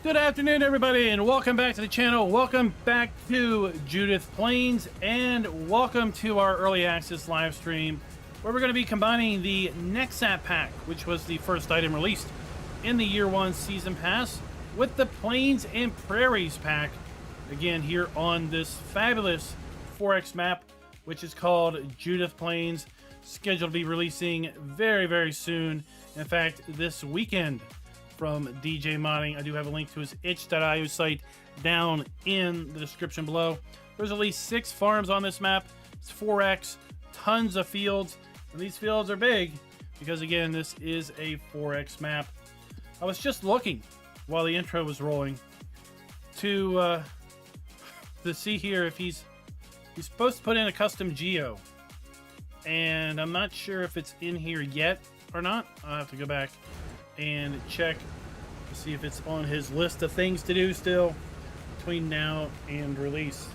Good afternoon, everybody, and welcome back to the channel. Welcome back to Judith Plains, and welcome to our early access live stream, where we're going to be combining the Nexat pack, which was the first item released in the Year 1 Season Pass, with the Plains and Prairies pack, again here on this fabulous 4X map, which is called Judith Plains, scheduled to be releasing very, very soon. In fact, this weekend, from DJ Modding. I do have a link to his itch.io site down in the description below. There's at least 6 farms on this map. It's 4X, tons of fields, and these fields are big because, again, this is a 4X map. I was just looking while the intro was rolling to see here if he's supposed to put in a custom geo, and I'm not sure if it's in here yet or not. I'll have to go back and check to see if it's on his list of things to do still between now and release.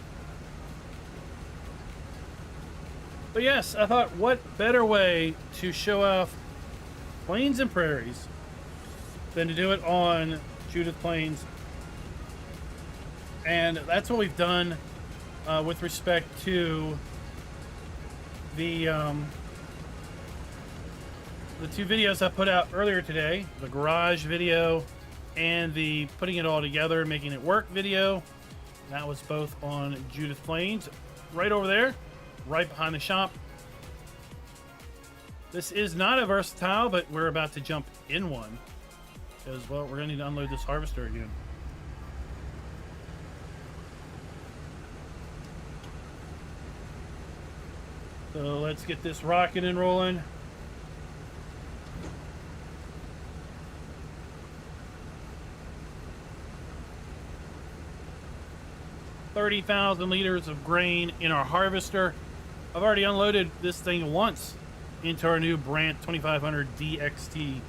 But yes, I thought, what better way to show off Plains and Prairies than to do it on Judith Plains. And that's what we've done with respect to the 2 videos I put out earlier today, the garage video and the putting it all together, making it work video. That was both on Judith Plains, right over there, right behind the shop. This is not a versatile, but we're about to jump in one because, well, we're gonna need to unload this harvester again. So let's get this rocking and rolling. $30,000 liters of grain in our harvester. I've already unloaded this thing once into our new Brandt 2500 DXT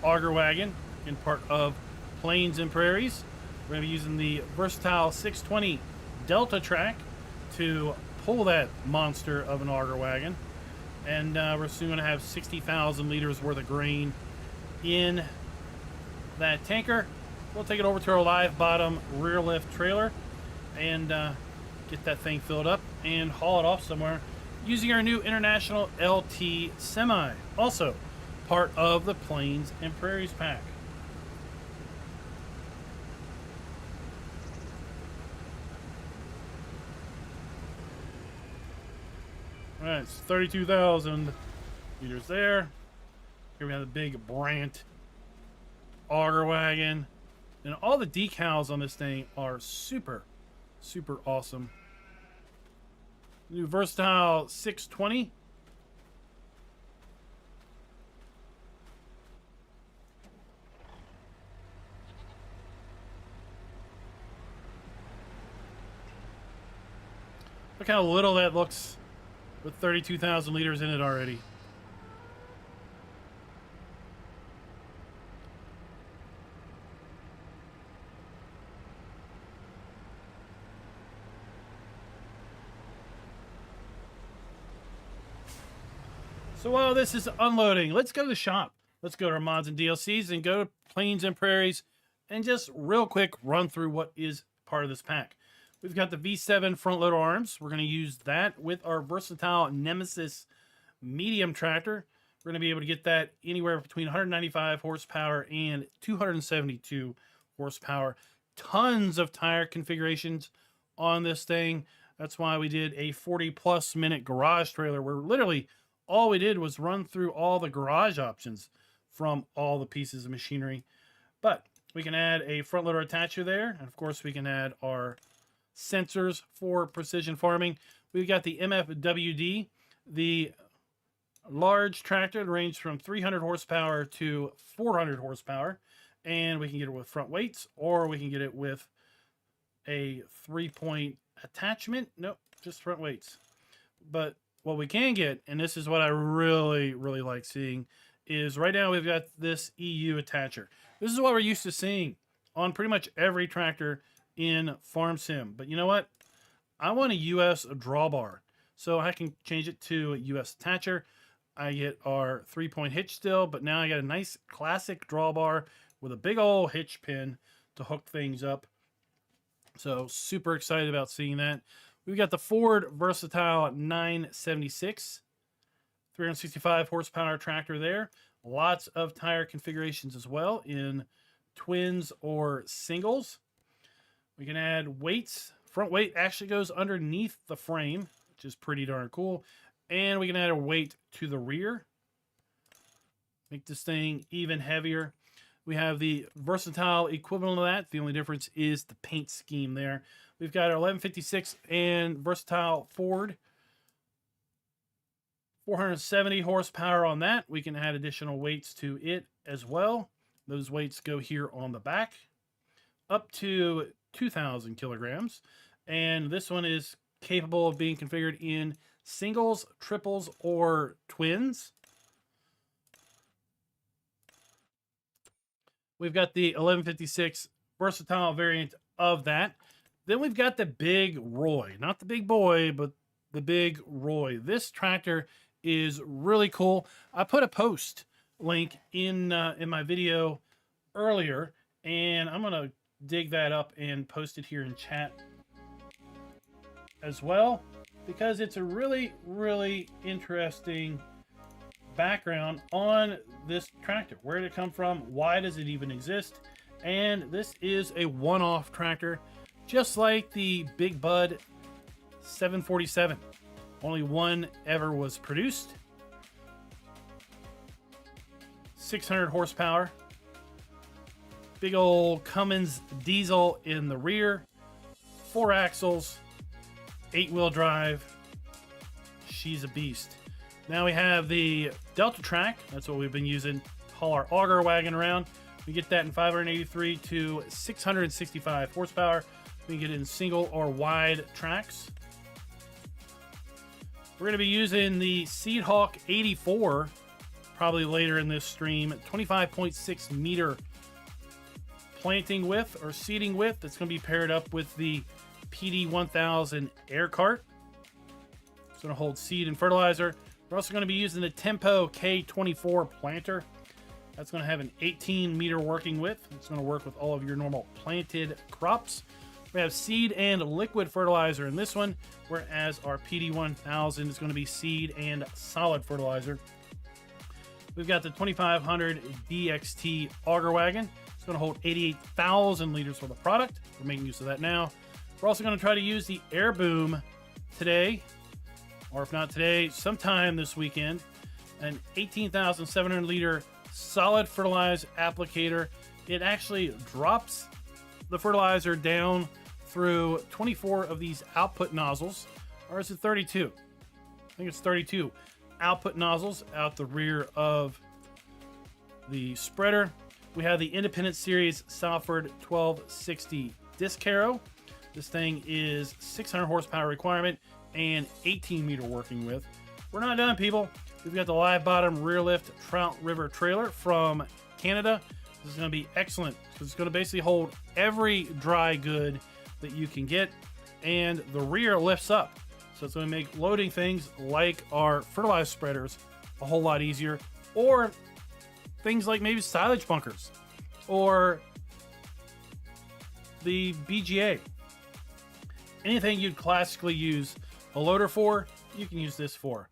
auger wagon in part of Plains and Prairies. We're going to be using the versatile 620 Delta track to pull that monster of an auger wagon, and we're soon going to have 60,000 liters worth of grain in that tanker. We'll take it over to our live bottom rear lift trailer and get that thing filled up and haul it off somewhere using our new International LT Semi, also part of the Plains and Prairies pack. All right, it's 32,000 liters there. Here we have the big Brandt auger wagon, and all the decals on this thing are super awesome. New versatile 620. Look how little that looks with 32,000 liters in it already. So while this is unloading, let's go to the shop. Let's go to our mods and DLCs and go to Plains and Prairies and just real quick run through what is part of this pack. We've got the V7 front loader arms. We're going to use that with our versatile Nemesis medium tractor. We're going to be able to get that anywhere between 195 horsepower and 272 horsepower. Tons of tire configurations on this thing. That's why we did a 40+ minute garage trailer where literally all we did was run through all the garage options from all the pieces of machinery. But we can add a front loader attacher there. And of course we can add our sensors for precision farming. We've got the MFWD, the large tractor that ranges from 300 horsepower to 400 horsepower. And we can get it with front weights, or we can get it with a 3-point attachment. Nope, just front weights. But what we can get, and this is what I really like seeing, is right now we've got this EU attacher. This is what we're used to seeing on pretty much every tractor in Farm Sim. But you know what? I want a US drawbar. So I can change it to a US attacher. I get our 3-point hitch still, but now I got a nice classic drawbar with a big old hitch pin to hook things up. So super excited about seeing that. We've got the Ford Versatile 976, 365 horsepower tractor there. Lots of tire configurations as well in twins or singles. We can add weights. Front weight actually goes underneath the frame, which is pretty darn cool. And we can add a weight to the rear. Make this thing even heavier. We have the Versatile equivalent of that. The only difference is the paint scheme there. We've got our 1156 and Versatile Ford. 470 horsepower on that. We can add additional weights to it as well. Those weights go here on the back. Up to 2,000 kilograms. And this one is capable of being configured in singles, triples, or twins. We've got the 1156 Versatile variant of that. Then we've got the Big Roy. Not the big boy, but the Big Roy. This tractor is really cool. I put a post link in my video earlier, and I'm going to dig that up and post it here in chat as well, because it's a really, really interesting background on this tractor. Where did it come from? Why does it even exist? And this is a one-off tractor, just like the Big Bud 747. Only one ever was produced. 600 horsepower. Big old Cummins diesel in the rear. 4 axles. 8-wheel drive. She's a beast. Now we have the Delta Track. That's what we've been using to haul our auger wagon around. We get that in 583 to 665 horsepower. We can get it in single or wide tracks. We're going to be using the Seedhawk 84 probably later in this stream. 25.6 meter planting width or seeding width. That's going to be paired up with the PD 1000 air cart. It's going to hold seed and fertilizer. We're also going to be using the Tempo K24 planter. That's going to have an 18 meter working width. It's going to work with all of your normal planted crops. We have seed and liquid fertilizer in this one, whereas our PD 1000 is going to be seed and solid fertilizer. We've got the 2500 DXT auger wagon. It's going to hold 88,000 liters worth of product. We're making use of that now. We're also going to try to use the Air Boom today, or if not today, sometime this weekend. An 18,700 liter solid fertilizer applicator. It actually drops the fertilizer down through 24 of these output nozzles, or is it 32? I think it's 32 output nozzles out the rear of the spreader. We have the Independent Series Salford 1260 disc harrow. This thing is 600 horsepower requirement and 18 meter working width. We're not done, people. We've got the live bottom rear lift Trout River trailer from Canada. This is going to be excellent because it's going to basically hold every dry good that you can get, and the rear lifts up. So it's going to make loading things like our fertilizer spreaders a whole lot easier, or things like maybe silage bunkers or the BGA. Anything you'd classically use a loader for, you can use this for.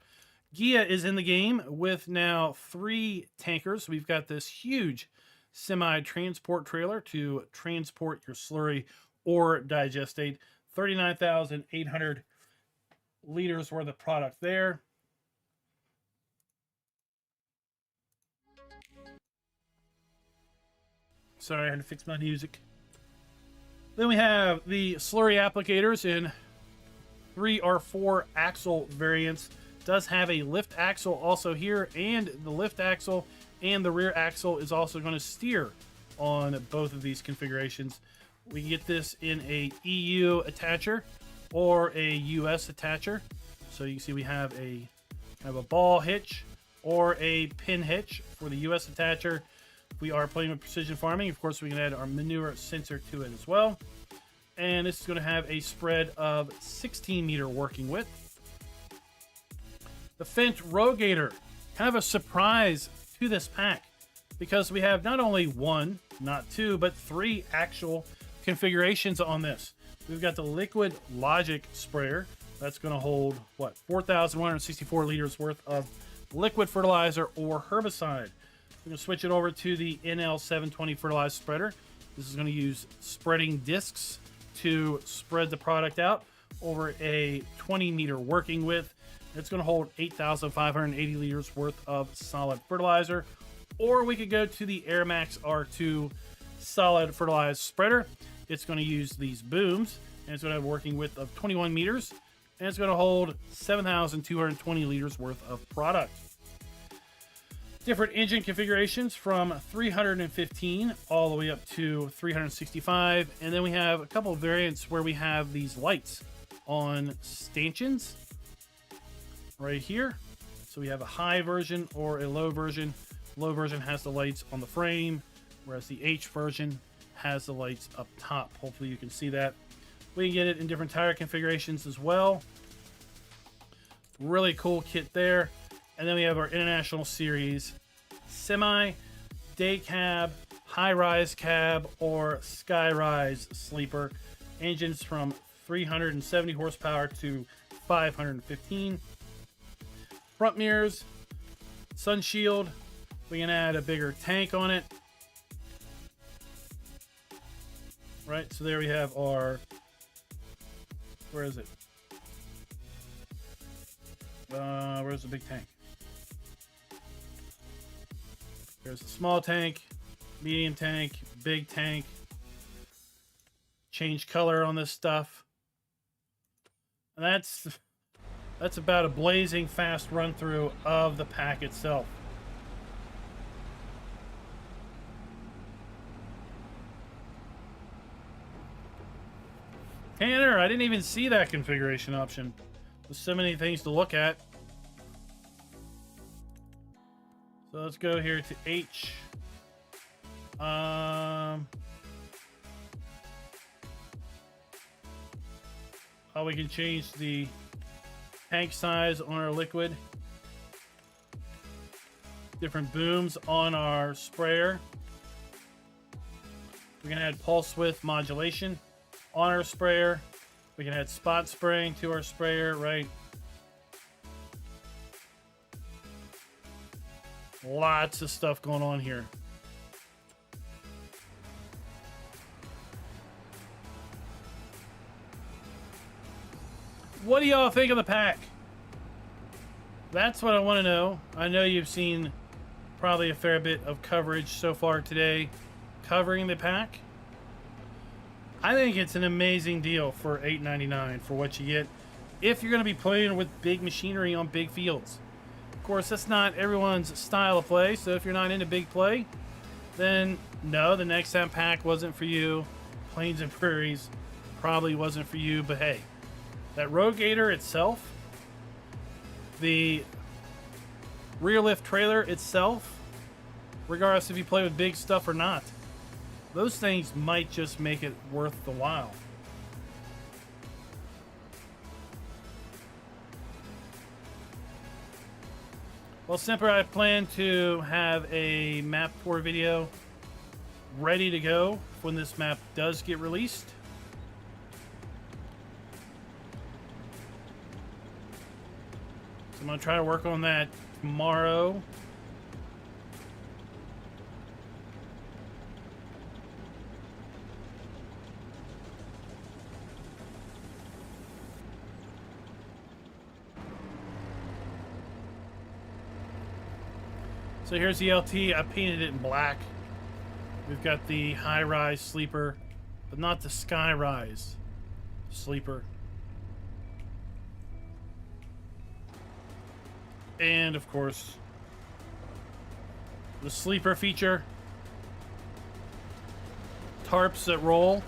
Gia is in the game with now 3 tankers. We've got this huge semi-transport trailer to transport your slurry or digestate. 39,800 liters worth of product there. Sorry, I had to fix my music. Then we have the slurry applicators in 3 or 4 axle variants. Does have a lift axle also here, and the lift axle and the rear axle is also going to steer on both of these configurations. We can get this in a EU attacher or a US attacher. So you can see we have a kind of a ball hitch or a pin hitch for the US attacher. If we are playing with precision farming, of course, we can add our manure sensor to it as well. And this is going to have a spread of 16 meter working width. The Fendt Rogator, kind of a surprise to this pack, because we have not only 1, not 2, but 3 actual configurations on this. We've got the Liquid Logic sprayer. That's going to hold, what, 4,164 liters worth of liquid fertilizer or herbicide. We're going to switch it over to the NL720 fertilizer spreader. This is going to use spreading discs to spread the product out over a 20-meter working width. It's going to hold 8,580 liters worth of solid fertilizer. Or we could go to the AirMax R2 solid fertilizer spreader. It's going to use these booms, and it's going to have a working width of 21 meters, and it's going to hold 7,220 liters worth of product. Different engine configurations from 315 all the way up to 365, and then we have a couple of variants where we have these lights on stanchions right here. So we have a high version or a low version. Low version has the lights on the frame, whereas the H version has the lights up top. Hopefully you can see that. We can get it in different tire configurations as well. Really cool kit there. And then we have our International Series Semi, Day Cab, High Rise Cab, or Sky Rise Sleeper. Engines from 370 horsepower to 515. Front mirrors, sun shield. We can add a bigger tank on it. Right, so there we have our, where is it? Where's the big tank? There's a small tank, medium tank, big tank. Change color on this stuff. And that's about a blazing fast run through of the pack itself. Tanner, I didn't even see that configuration option. There's so many things to look at. So let's go here to H. Oh, we can change the tank size on our liquid. Different booms on our sprayer. We can add pulse width modulation on our sprayer. We can add spot spraying to our sprayer, right? Lots of stuff going on here. What do y'all think of the pack? That's what I want to know. I know you've seen probably a fair bit of coverage so far today covering the pack. I think it's an amazing deal for $8.99 for what you get if you're going to be playing with big machinery on big fields. Of course, that's not everyone's style of play, so if you're not into big play, then no, the next time pack wasn't for you. Plains and Prairies probably wasn't for you, but hey, that Road Gator itself, the rear lift trailer itself, regardless if you play with big stuff or not, those things might just make it worth the while. Well, Semper, I plan to have a map tour video ready to go when this map does get released. So I'm going to try to work on that tomorrow. So here's the LT. I painted it in black. We've got the high-rise sleeper, but not the sky-rise sleeper. And, of course, the sleeper feature. Tarps that roll.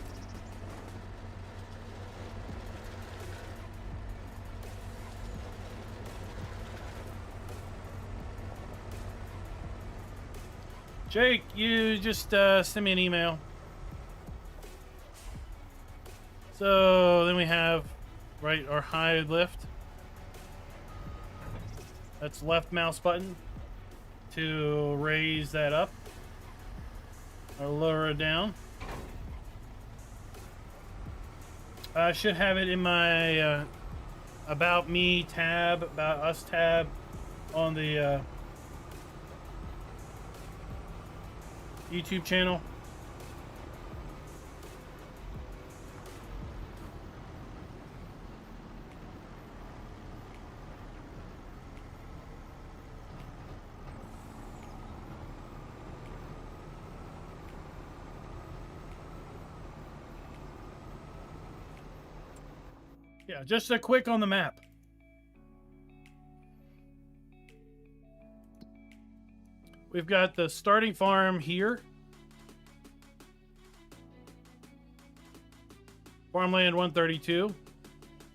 Jake, you just send me an email. So then we have, right, our high lift. That's left mouse button to raise that up. I'll lower it down. I should have it in my About Me tab, About Us tab on the YouTube channel. Yeah, just a quick on the map. We've got the starting farm here. Farmland 132.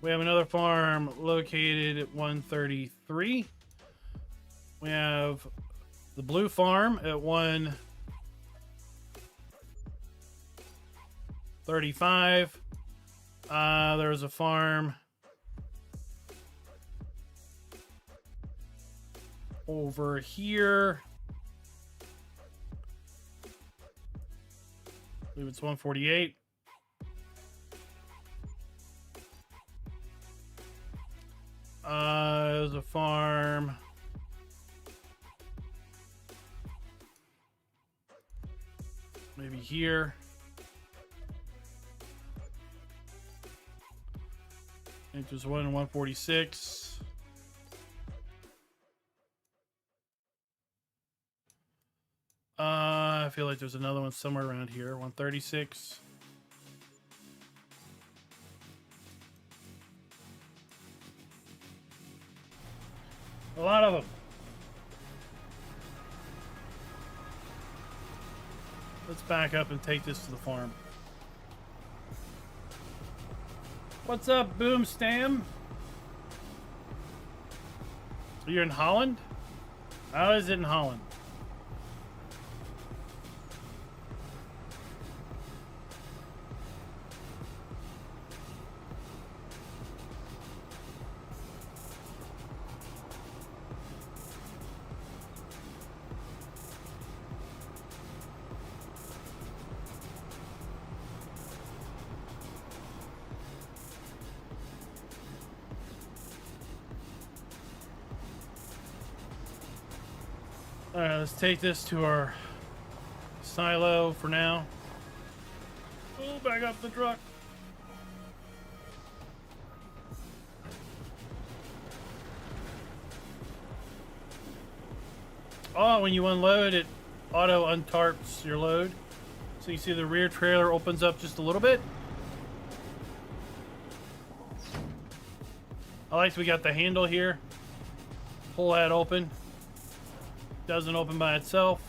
We have another farm located at 133. We have the blue farm at 135. There's a farm over here. I believe it's 148. There's a farm maybe here. I think there's one in 146. I feel like there's another one somewhere around here. 136. A lot of them. Let's back up and take this to the farm. What's up, Boom Stam? You're in Holland? How is it in Holland? Alright, let's take this to our silo for now. Oh, back up the truck. Oh, when you unload, it auto untarps your load. So you see the rear trailer opens up just a little bit. I like we got the handle here. Pull that open. Doesn't open by itself.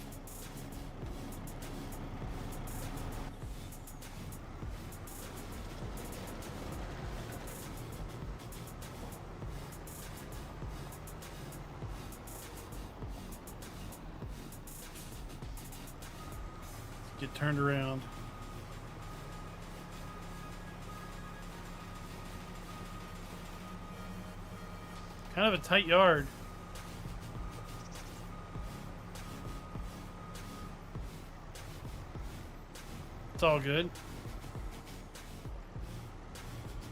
Get turned around. Kind of a tight yard. It's all good.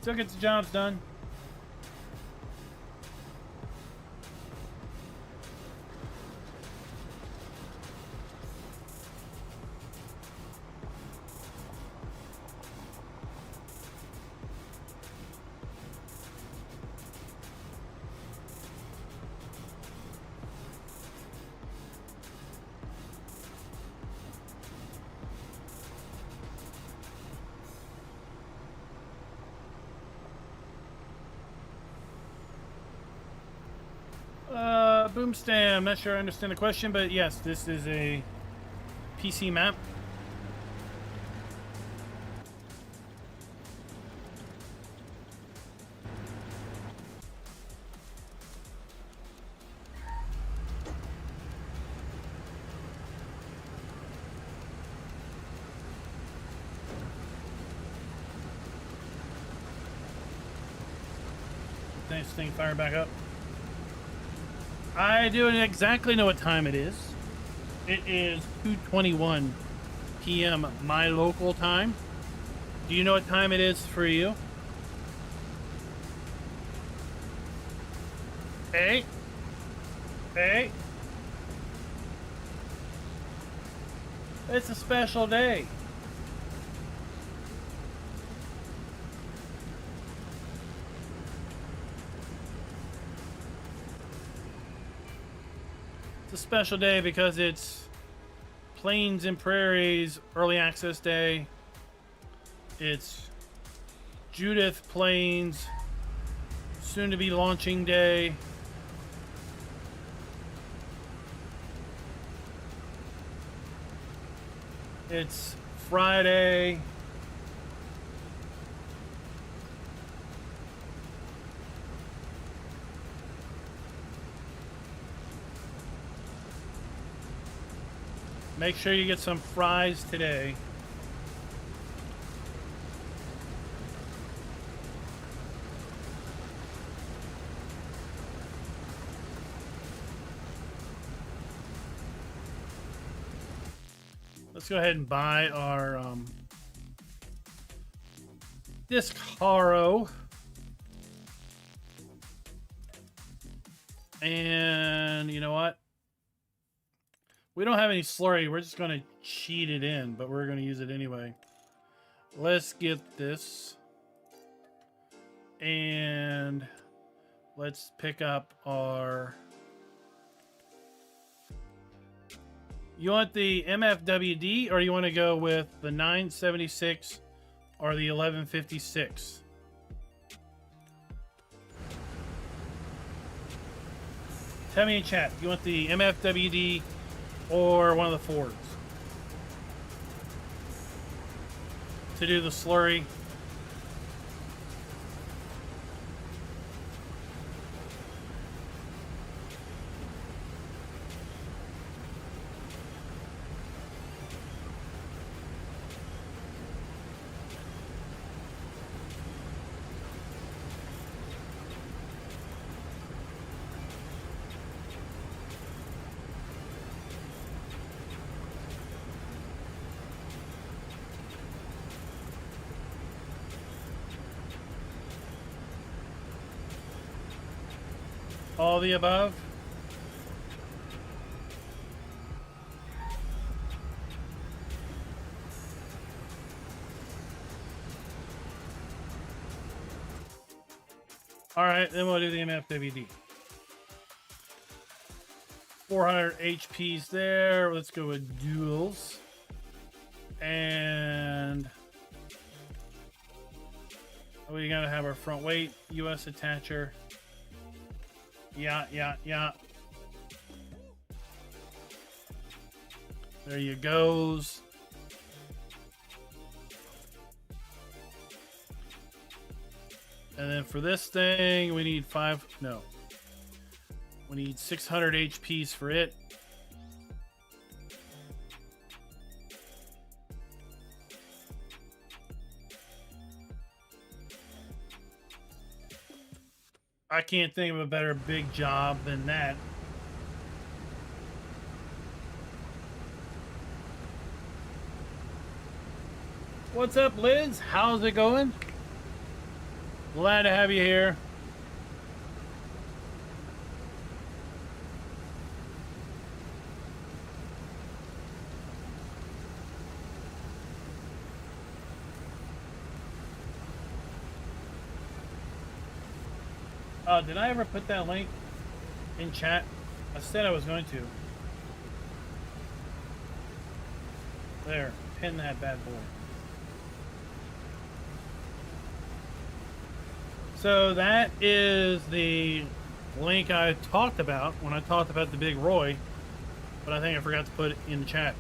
Still gets the jobs done. Boomstam, not sure I understand the question, but yes, this is a PC map. Nice thing, fire back up. I don't exactly know what time it is. It is 2:21 p.m. my local time. Do you know what time it is for you? Hey? Hey? It's a special day. It's a special day because it's Plains and Prairies Early Access Day. It's Judith Plains soon to be launching day. It's Friday. Make sure you get some fries today. Let's go ahead and buy our Discaro. And you know what? We don't have any slurry. We're just going to cheat it in, but we're going to use it anyway. Let's get this. And let's pick up our... You want the MFWD or you want to go with the 976 or the 1156? Tell me in chat. You want the MFWD or one of the Fords to do the slurry? All the above? Alright, then we'll do the MFWD. 400 HPs there. Let's go with duals. And we gotta have our front weight, US attacher. Yeah. There you goes. And then for this thing, we need we need 600 HPs for it. I can't think of a better big job than that. What's up, Liz? How's it going? Glad to have you here. Did I ever put that link in chat? I said I was going to. There, pin that bad boy. So that is the link I talked about when I talked about the Big Roy, but I think I forgot to put it in the chat.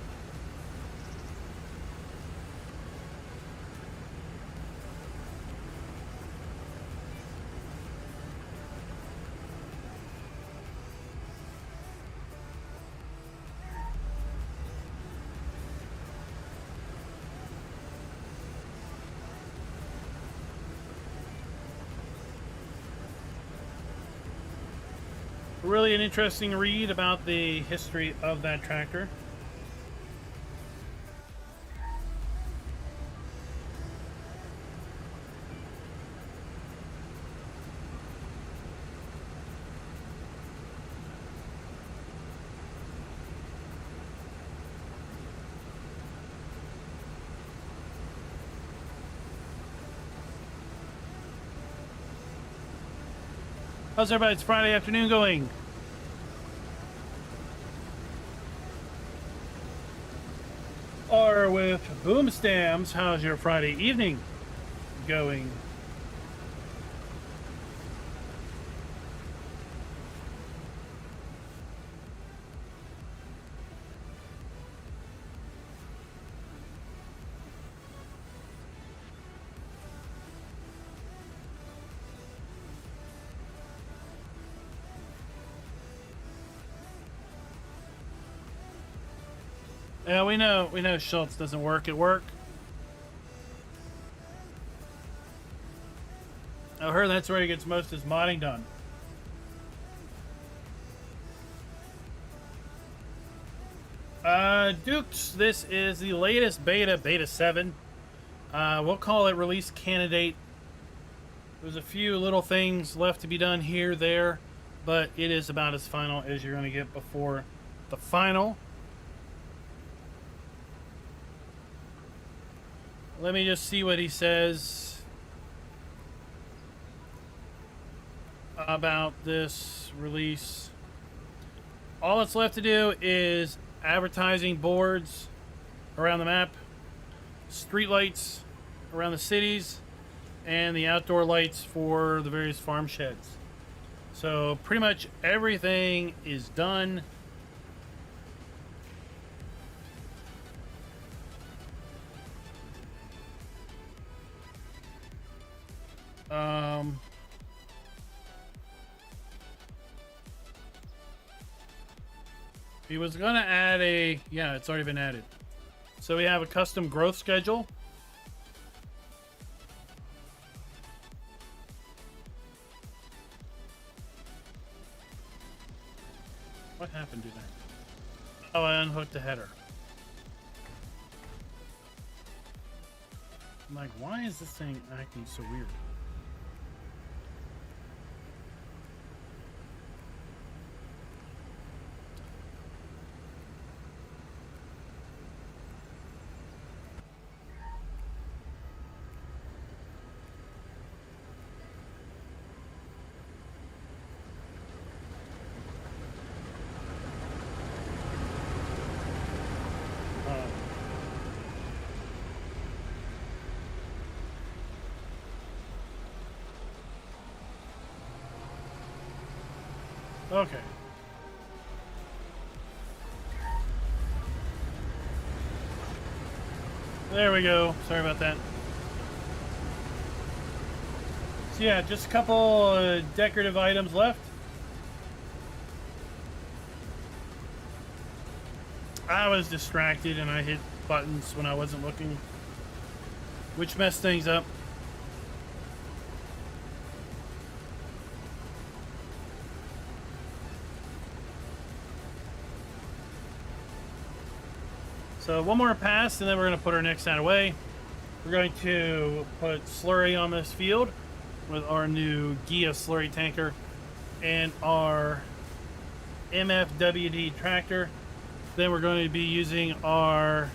Really an interesting read about the history of that tractor. How's everybody's Friday afternoon going? Or with Boomstams, how's your Friday evening going? Yeah, we know Schultz doesn't work at work. I heard that's where he gets most of his modding done. Dukes, this is the latest beta 7. We'll call it release candidate. There's a few little things left to be done here, there, but it is about as final as you're going to get before the final. Let me just see what he says about this release. All that's left to do is advertising boards around the map, street lights around the cities, and the outdoor lights for the various farm sheds. So pretty much everything is done. He was gonna add yeah, it's already been added. So we have a custom growth schedule. What happened to that? Oh, I unhooked the header. I'm like, why is this thing acting so weird? Okay. There we go. Sorry about that. So yeah, just a couple decorative items left. I was distracted and I hit buttons when I wasn't looking, which messed things up. So one more pass, and then we're going to put our next sign away. We're going to put slurry on this field with our new Gia slurry tanker and our MFWD tractor. Then we're going to be using our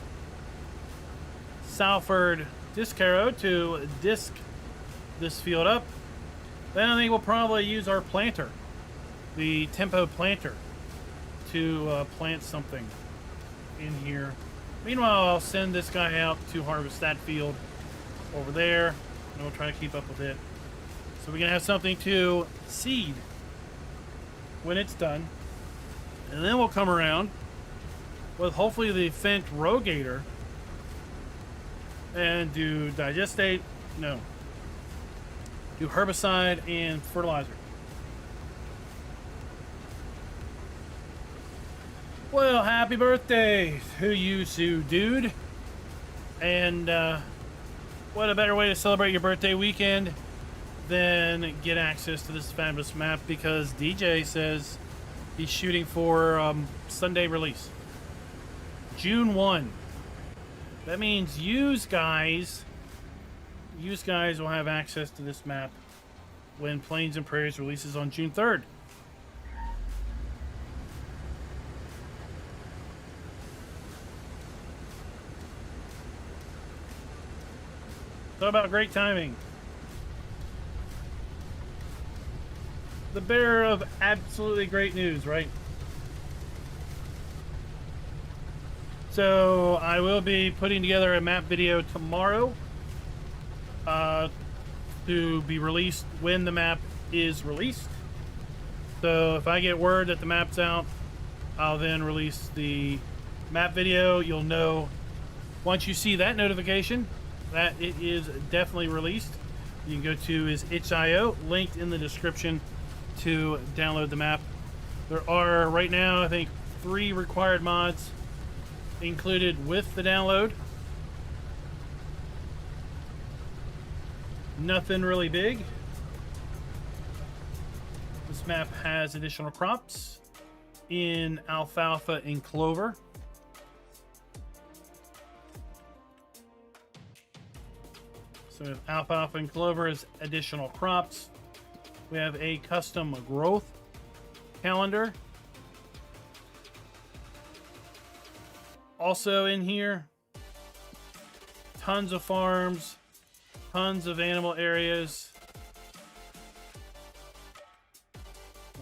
Salford disc harrow to disc this field up. Then I think we'll probably use our planter, the Tempo planter, to plant something in here. Meanwhile, I'll send this guy out to harvest that field over there, and we'll try to keep up with it. So we're going to have something to seed when it's done. And then we'll come around with hopefully the Fendt Rogator and do digestate, no, do herbicide and fertilizer. Well, happy birthday to you, Sue, dude. And what a better way to celebrate your birthday weekend than get access to this fabulous map, because DJ says he's shooting for Sunday release. June 1. That means you guys will have access to this map when Plains and Prairies releases on June 3rd. Talk about great timing. the bearer of absolutely great news, right? So I will be putting together a map video tomorrow to be released when the map is released. So if I get word that the map's out, I'll then release the map video. You'll know once you see that notification that it is definitely released. You can go to his itch.io, linked in the description, to download the map. There are right now, I think, 3 required mods included with the download. Nothing really big. This map has additional crops in alfalfa and clover. So alfalfa and clover is additional crops. We have a custom growth calendar. Also in here, tons of farms, tons of animal areas,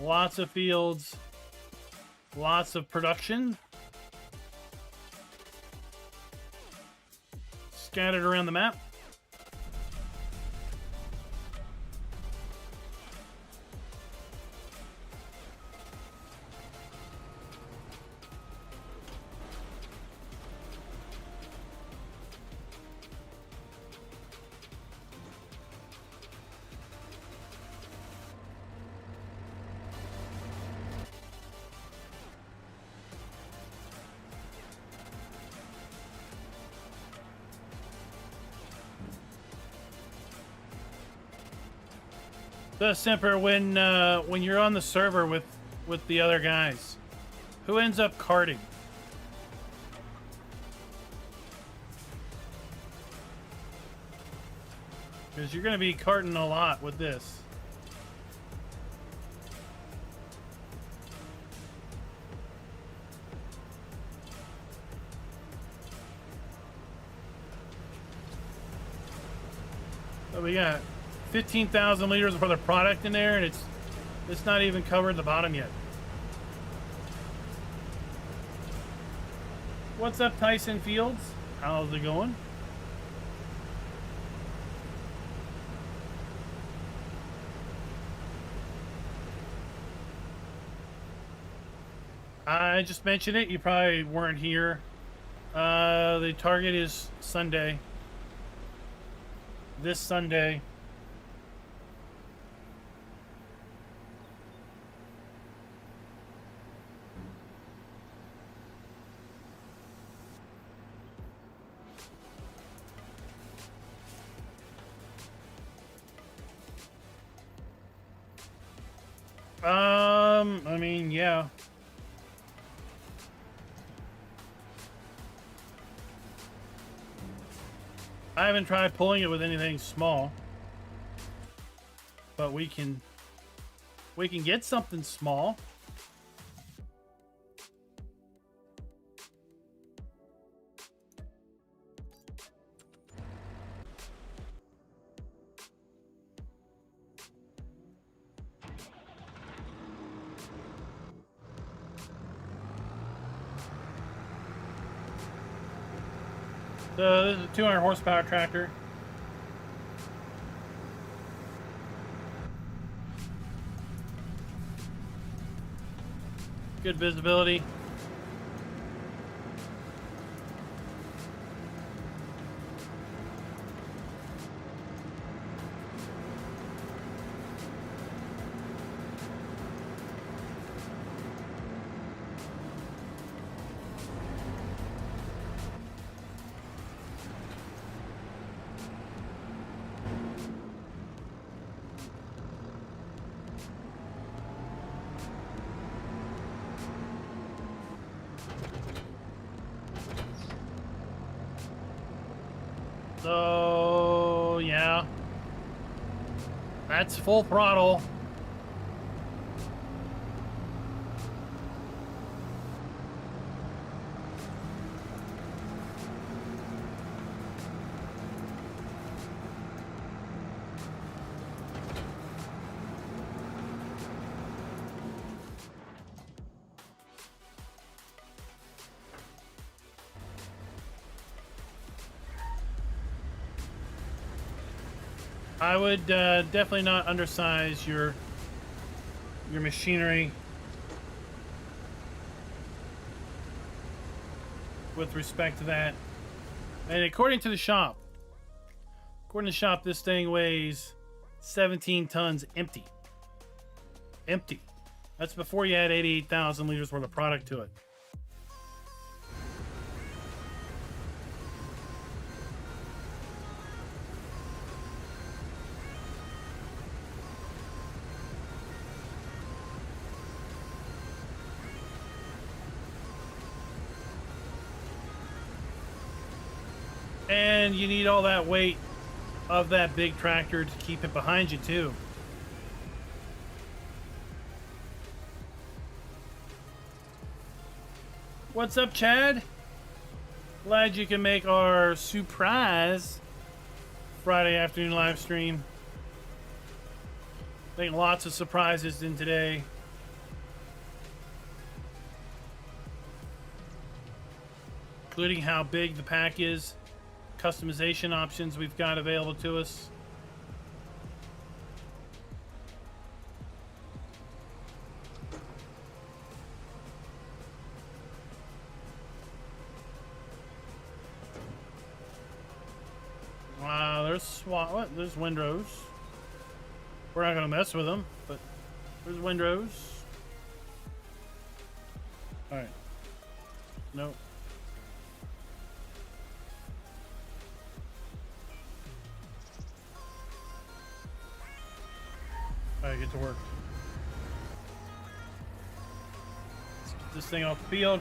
lots of fields, lots of production scattered around the map. So Simper, when you're on the server with the other guys, who ends up carting? Because you're going to be carting a lot with this. So we got 15,000 liters worth of product in there, and it's not even covered the bottom yet. What's up, Tyson Fields? How's it going? I just mentioned it. You probably weren't here. The target is Sunday. This Sunday. I mean, yeah. I haven't tried pulling it with anything small, but we can get something small. So this is a 200 horsepower tractor. Good visibility. So, yeah. That's full throttle. I would definitely not undersize your machinery with respect to that. And according to the shop, this thing weighs 17 tons empty. Empty. That's before you add 88,000 liters worth of product to it. And you need all that weight of that big tractor to keep it behind you too. What's up, Chad? Glad you can make our surprise Friday afternoon live stream. I think lots of surprises in today. Including how big the pack is. Customization options we've got available to us. Wow, there's windrows. We're not gonna mess with them, but there's windrows. All right. Nope. I get to work. Let's get this thing off the field.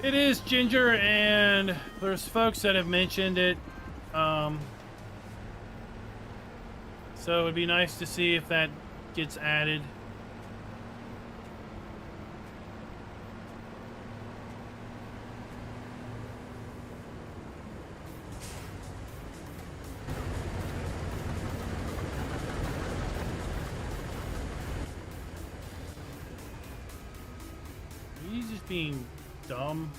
It is Ginger, and there's folks that have mentioned it. So it'd be nice to see if that gets added. He's just being dumb.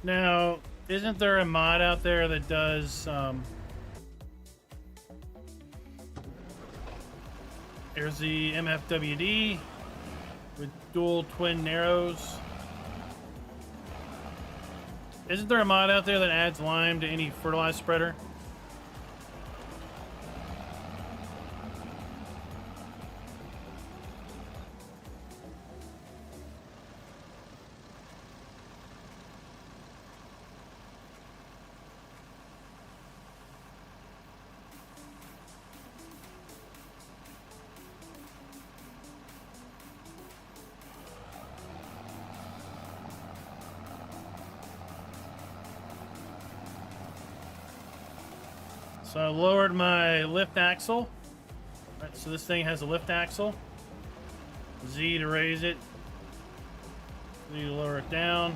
Now, isn't there a mod out there that does there's the MFWD with dual twin narrows. Isn't there a mod out there that adds lime to any fertilizer spreader? So I lowered my lift axle. Right, so this thing has a lift axle. Z to raise it. Z to lower it down.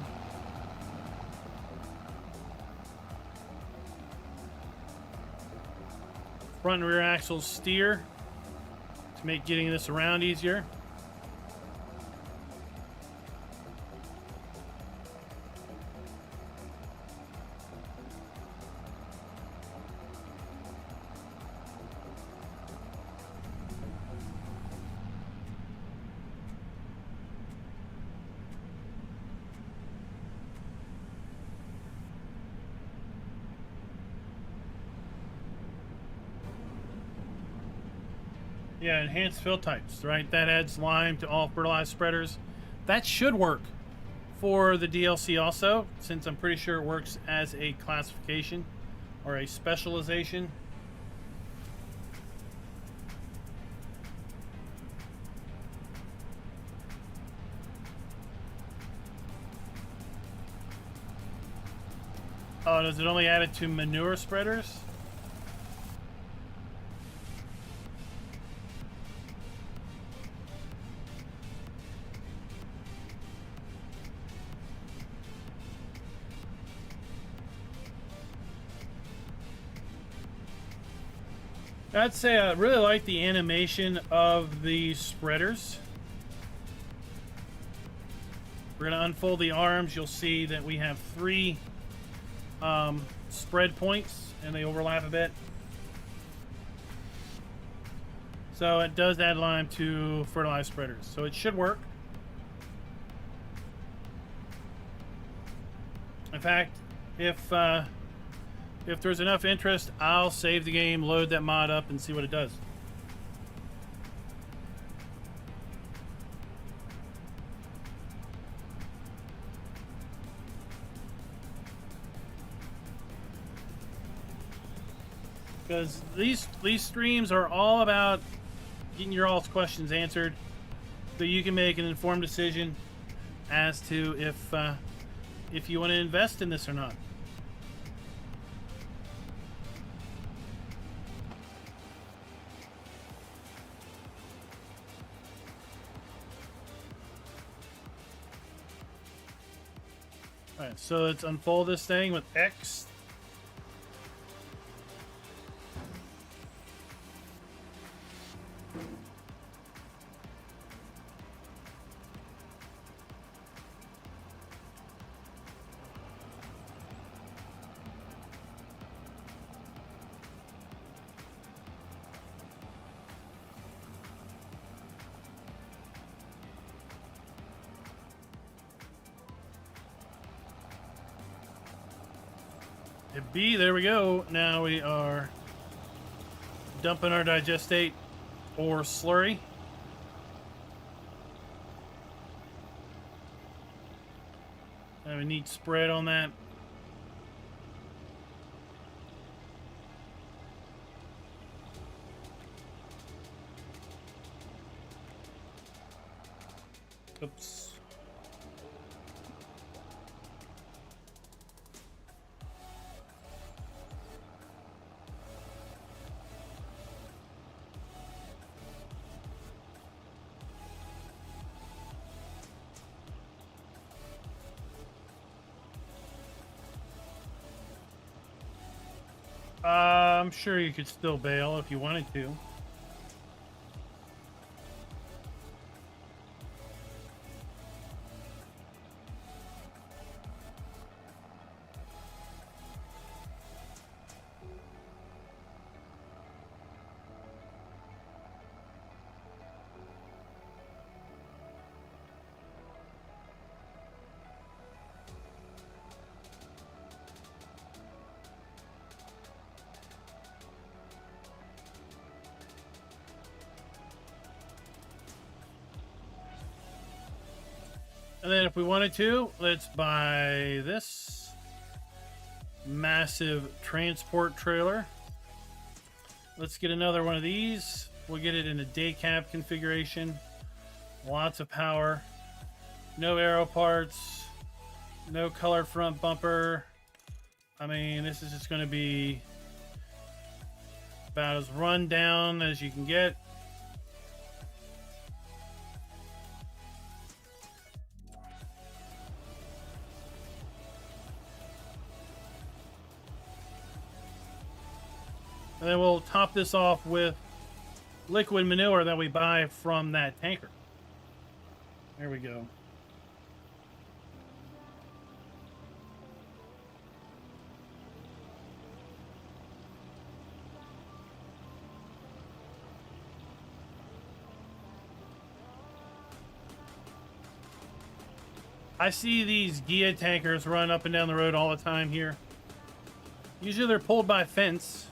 Front and rear axles steer to make getting this around easier. Yeah, enhanced fill types, right? That adds lime to all fertilizer spreaders. That should work for the DLC also, since I'm pretty sure it works as a classification or a specialization. Oh, does it only add it to manure spreaders? I'd say I really like the animation of the spreaders. We're going to unfold the arms. You'll see that we have 3 spread points, and they overlap a bit. So it does add lime to fertilized spreaders. So it should work. In fact, if there's enough interest, I'll save the game, load that mod up, and see what it does. Because these streams are all about getting your all's questions answered, so you can make an informed decision as to if you want to invest in this or not. All right, so let's unfold this thing with X. Hit B, there we go. Now we are dumping our digestate or slurry. Have a neat spread on that. Oops. I'm sure you could still bale if you wanted to. And then if we wanted to, let's buy this massive transport trailer. Let's get another one of these. We'll get it in a day cab configuration. Lots of power. No aero parts. No color front bumper. I mean, this is just going to be about as run down as you can get. And then we'll top this off with liquid manure that we buy from that tanker. There we go. I see these Gia tankers run up and down the road all the time here. Usually they're pulled by a fence.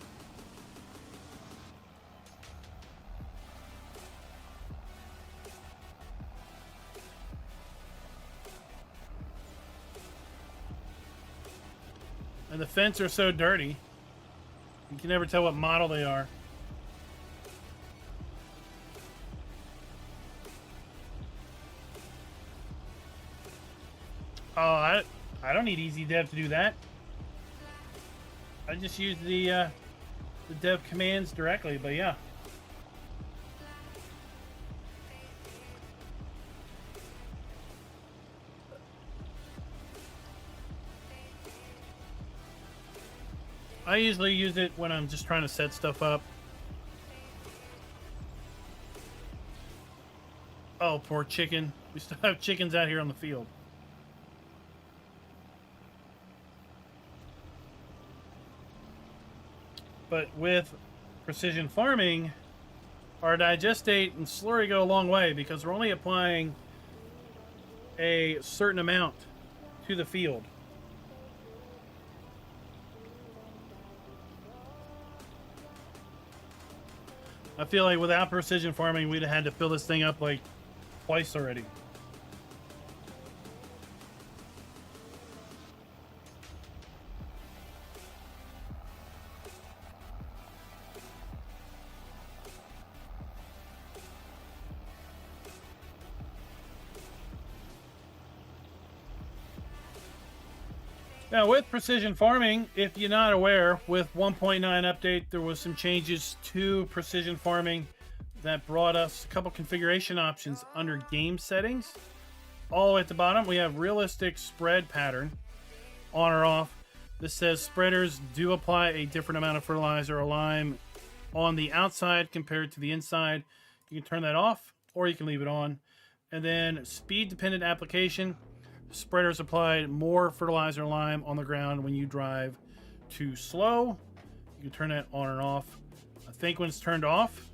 And the fence are so dirty, you can never tell what model they are. Oh, I don't need easy dev to do that. I just use the dev commands directly, but yeah. I usually use it when I'm just trying to set stuff up. Oh, poor chicken. We still have chickens out here on the field. But with precision farming, our digestate and slurry go a long way because we're only applying a certain amount to the field. I feel like without precision farming, we'd have had to fill this thing up like twice already. Now, with precision farming, if you're not aware, with 1.9 update, there was some changes to precision farming that brought us a couple configuration options under game settings. All the way at the bottom, we have realistic spread pattern, on or off. This says spreaders do apply a different amount of fertilizer or lime on the outside compared to the inside. You can turn that off, or you can leave it on. And then speed-dependent application. Spreaders apply more fertilizer lime on the ground when you drive too slow. You can turn that on and off. I think when it's turned off,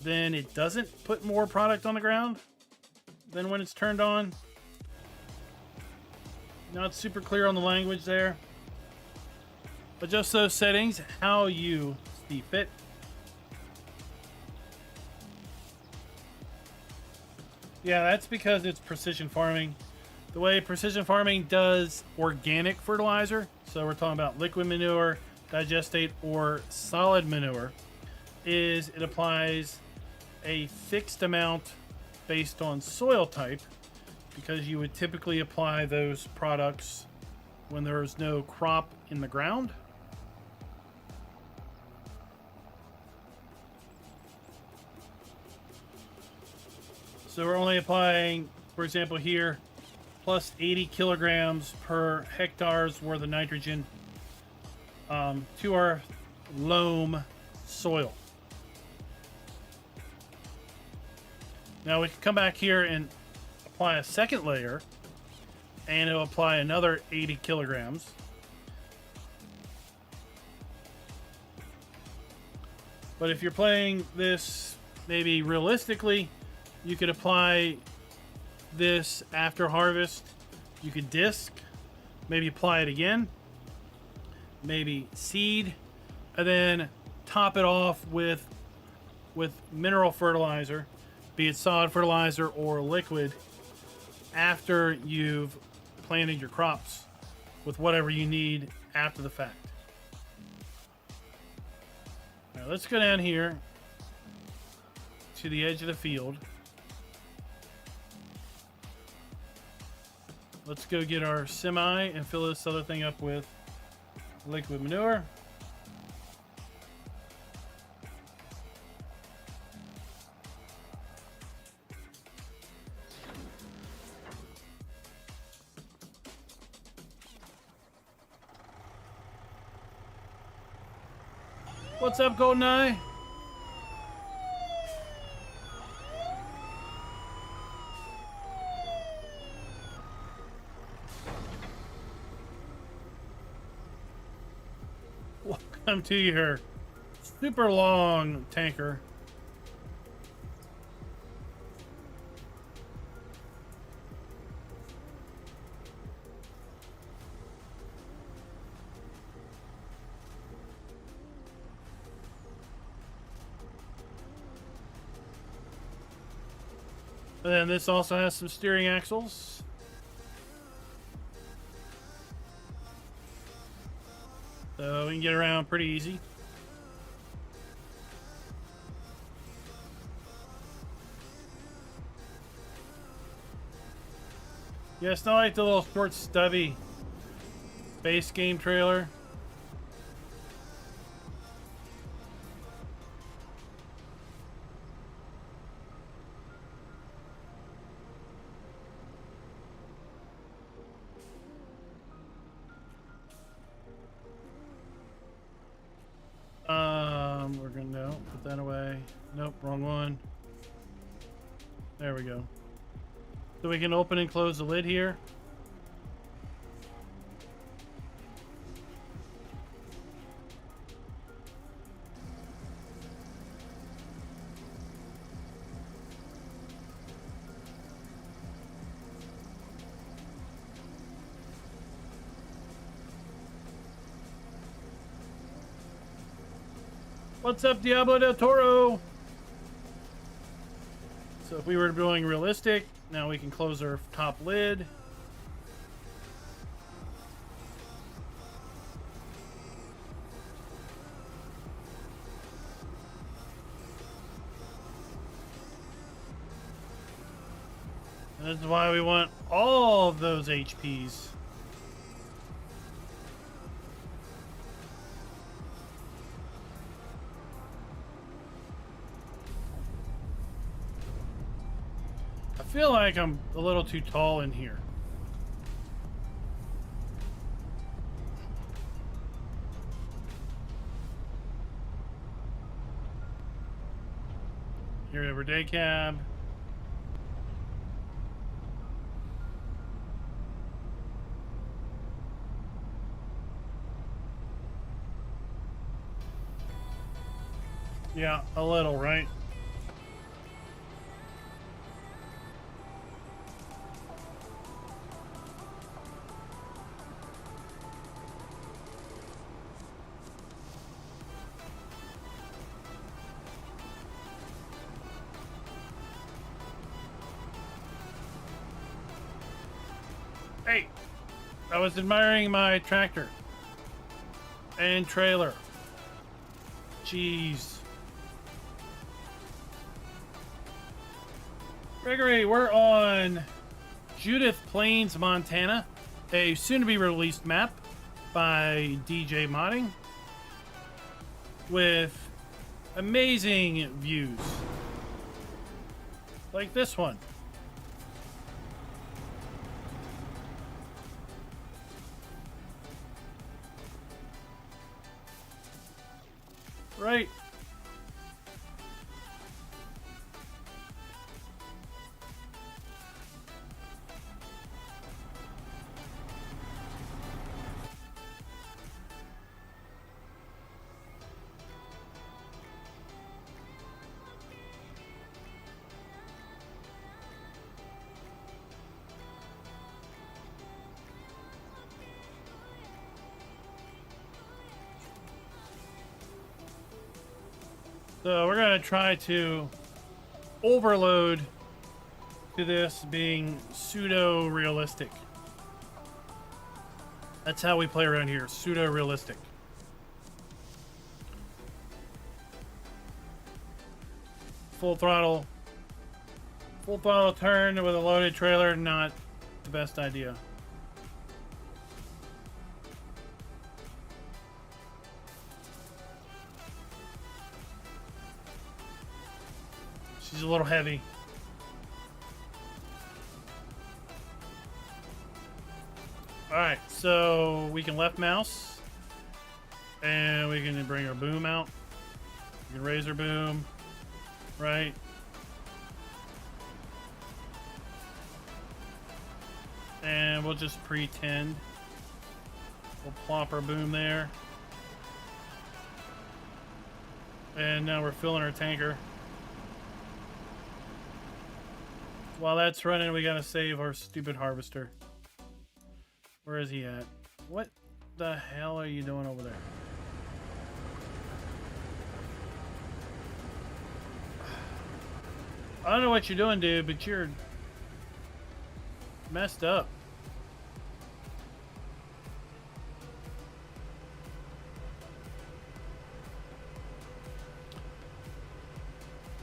then it doesn't put more product on the ground than when it's turned on. Not super clear on the language there. But just those settings, how you see fit. Yeah, that's because it's precision farming. The way precision farming does organic fertilizer, so we're talking about liquid manure, digestate, or solid manure, is it applies a fixed amount based on soil type, because you would typically apply those products when there is no crop in the ground. So we're only applying, for example here, plus 80 kilograms per hectare's worth of nitrogen to our loam soil. Now we can come back here and apply a second layer, and it'll apply another 80 kilograms. But if you're playing this maybe realistically, you could apply this after harvest. You could disc, maybe apply it again, maybe seed, and then top it off with mineral fertilizer, be it solid fertilizer or liquid, after you've planted your crops with whatever you need after the fact. Now let's go down here to the edge of the field. Let's go get our semi and fill this other thing up with liquid manure. What's up, GoldenEye? Welcome to your super long tanker. And then this also has some steering axles. So we can get around pretty easy. Yeah, it's not like the little short stubby base game trailer. We're gonna put that away. Nope, wrong one. There we go. So we can open and close the lid here. What's up, Diablo del Toro? So if we were doing realistic, now we can close our top lid. And this is why we want all of those HPs. I feel like I'm a little too tall in here. Here we have our day cab. Yeah, a little, right? Hey, I was admiring my tractor and trailer. Jeez. Gregory, we're on Judith Plains, Montana, a soon-to-be released map by DJ Modding with amazing views like this one. Right. So we're going to try to overload to this being pseudo-realistic. That's how we play around here, pseudo-realistic. Full throttle turn with a loaded trailer, not the best idea. She's a little heavy. Alright, so we can left mouse and we can bring our boom out. We can raise our boom, right? And we'll just pretend. We'll plop our boom there. And now we're filling our tanker. While that's running, we gotta save our stupid harvester. Where is he at? What the hell are you doing over there? I don't know what you're doing, dude, but you're messed up.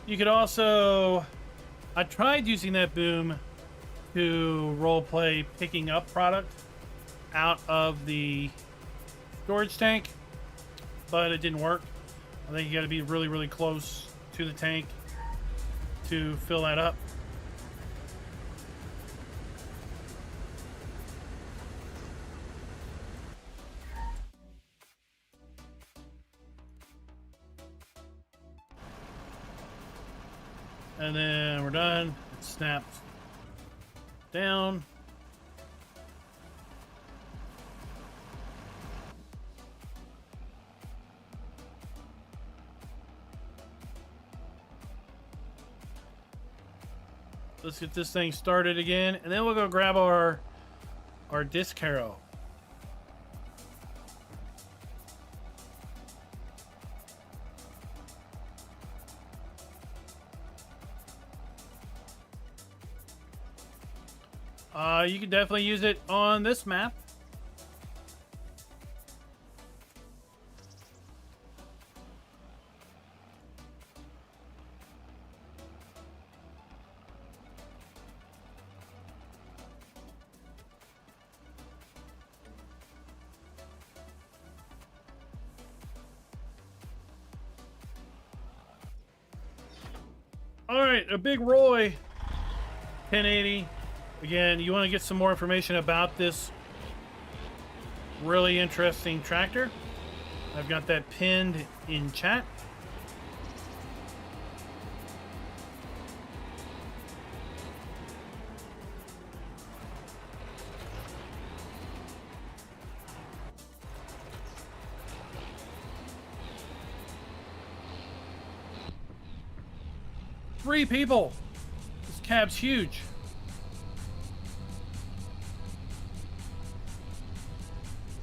You could also... I tried using that boom to roleplay picking up product out of the storage tank, but it didn't work. I think you got to be really, really close to the tank to fill that up. And then we're done. It snaps. down. Let's get this thing started again, and then we'll go grab our disc harrow. You can definitely use it on this map. All right, a big Roy 1080. Again, you want to get some more information about this really interesting tractor. I've got that pinned in chat. Three people. This cab's huge.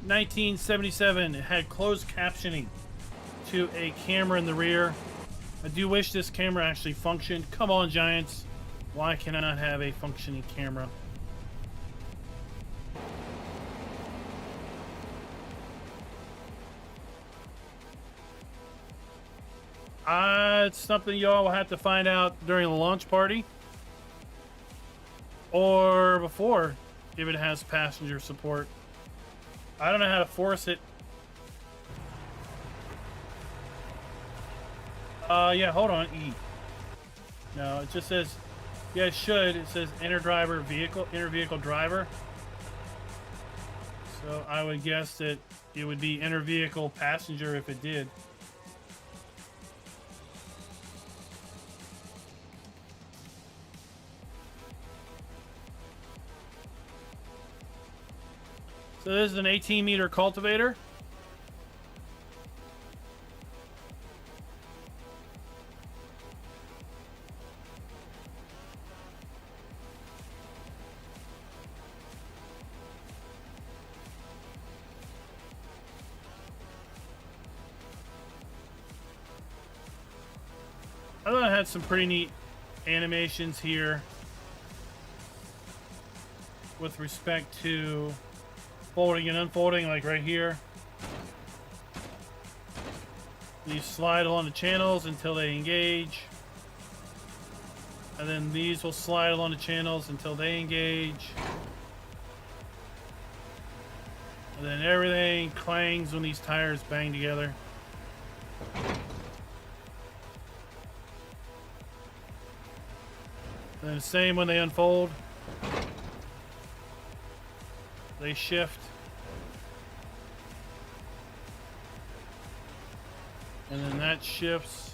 $1977. It had closed captioning to a camera in the rear. I do wish this camera actually functioned. Come on, Giants. Why can I not have a functioning camera? It's something y'all will have to find out during the launch party. Or before, if it has passenger support. I don't know how to force it. Yeah, hold on. E. No, it just says, yeah, it should. It says enter driver vehicle, enter vehicle driver. So I would guess that it would be enter vehicle passenger if it did. So this is an 18-meter cultivator. I thought it had some pretty neat animations here with respect to folding and unfolding, like right here. These slide along the channels until they engage. And then these will slide along the channels until they engage. And then everything clangs when these tires bang together. And then the same when they unfold. They shift. And then that shifts.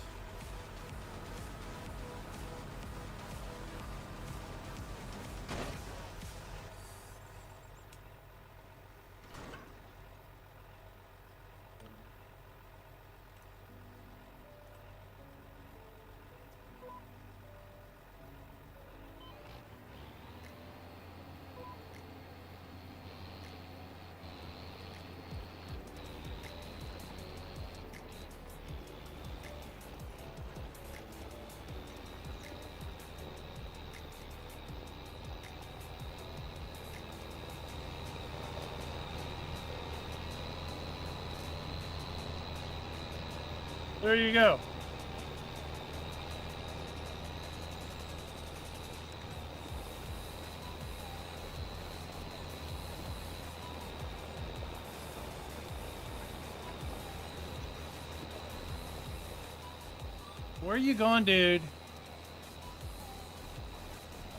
There you go. Where are you going, dude?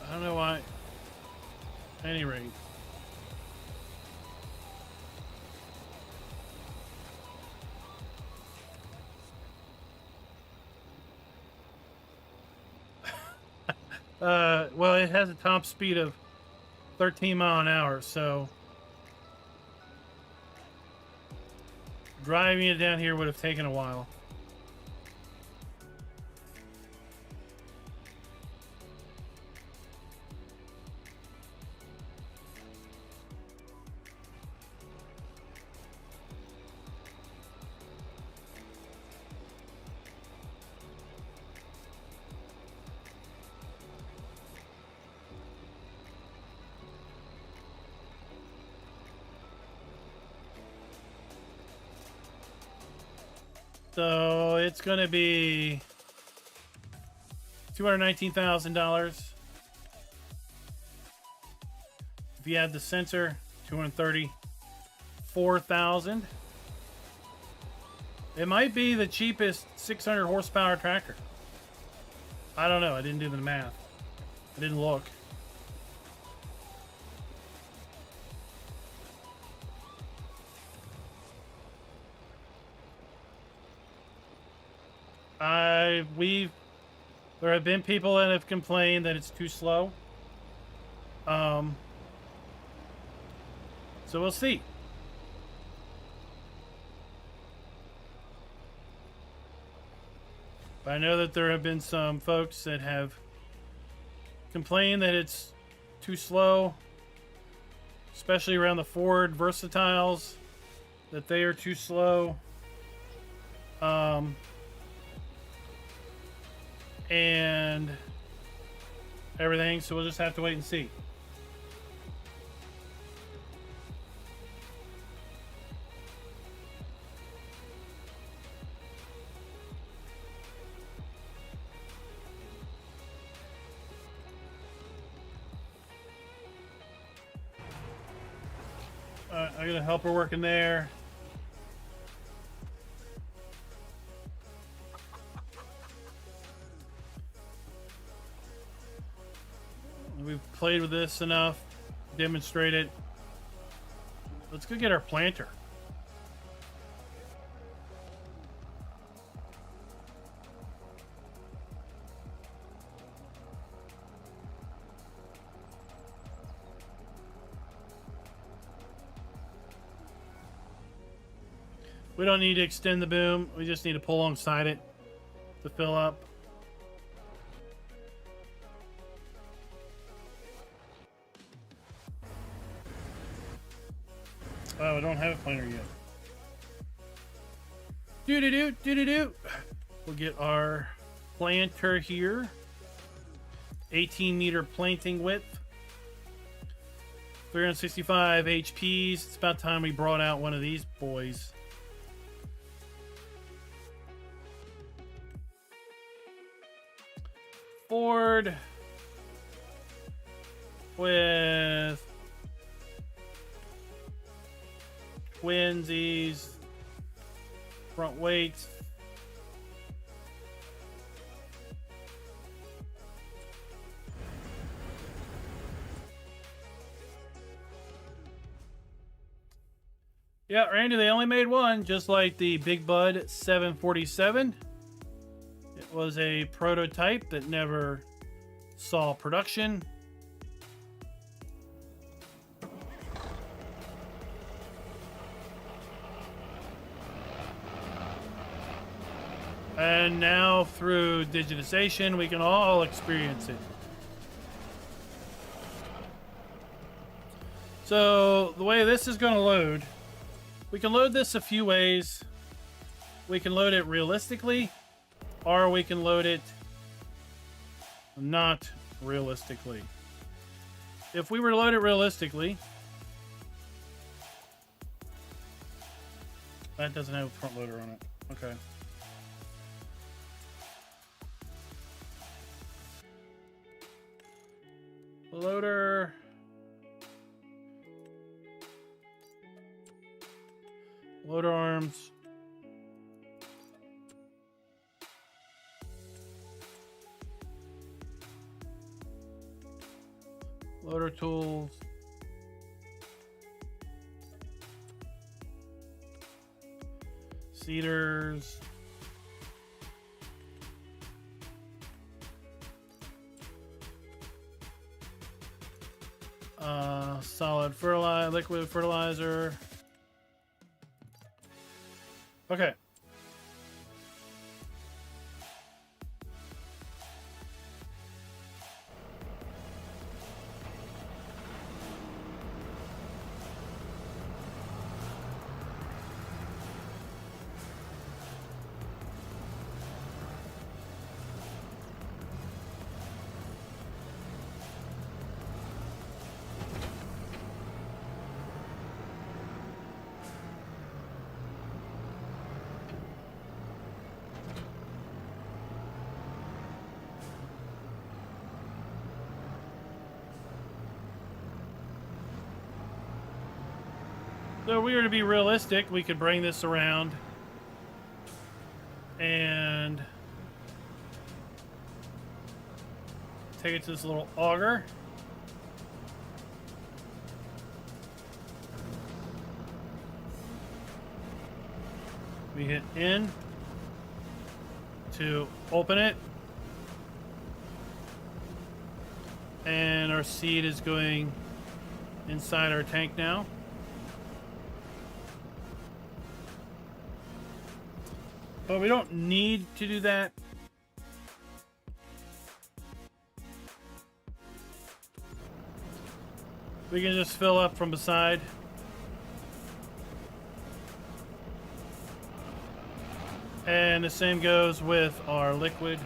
I don't know why. At any rate. Well, it has a top speed of 13 mile an hour, so driving it down here would have taken a while. So it's going to be $219,000. If you add the sensor, $234,000. It might be the cheapest 600 horsepower tractor. I don't know. I didn't do the math. I didn't look. There have been people that have complained that it's too slow. So we'll see. But I know that there have been some folks that have complained that it's too slow, especially around the Ford Versatiles, that they are too slow. And everything, so we'll just have to wait and see. I got a helper working there. We've played with this enough, demonstrated. Let's go get our planter. We don't need to extend the boom. We just need to pull alongside it to fill up. Oh, I don't have a planter yet. Do-do-do. We'll get our planter here. 18-meter planting width. 365 HPs. It's about time we brought out one of these boys. Ford with twinsies, front weights. Yeah, Randy, they only made one, just like the Big Bud 747. It was a prototype that never saw production. And now through digitization, we can all experience it. So the way this is going to load, we can load this a few ways. We can load it realistically, or we can load it not realistically. If we were to load it realistically, that doesn't have a front loader on it. Okay. Loader. Loader arms. Loader tools. Seeders. Solid fertilizer, liquid fertilizer. Okay. So if we were to be realistic, we could bring this around and take it to this little auger. We hit in to open it. And our seed is going inside our tank now. But we don't need to do that. We can just fill up from beside. And the same goes with our liquid.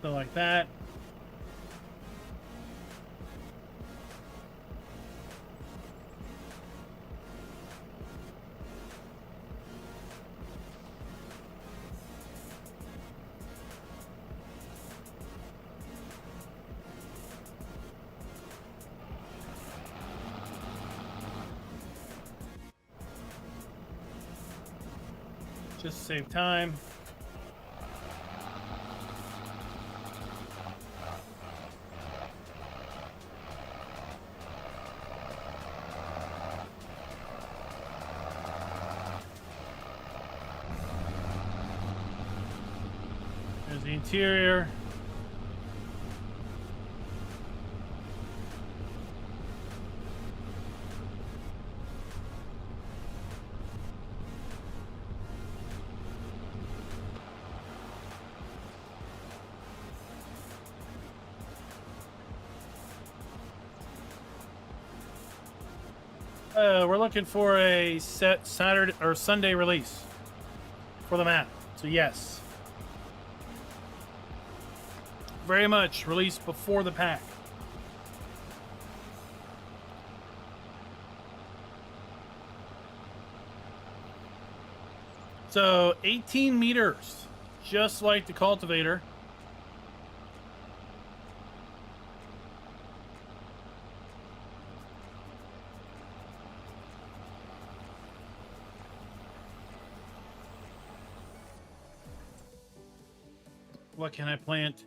So like that. Just save time. There's the interior. We're looking for a set Saturday or Sunday release for the map. So yes, very much released before the pack. So 18 meters, just like the cultivator. What can I plant?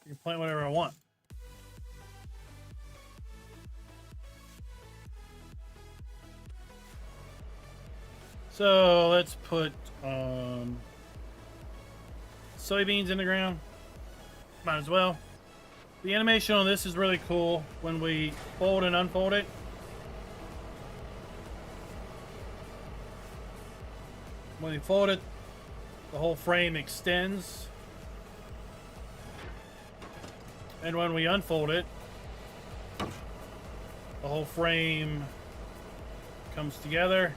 You can plant whatever I want. So let's put soybeans in the ground. Might as well. The animation on this is really cool when we fold and unfold it. When we fold it, the whole frame extends. And when we unfold it, the whole frame comes together.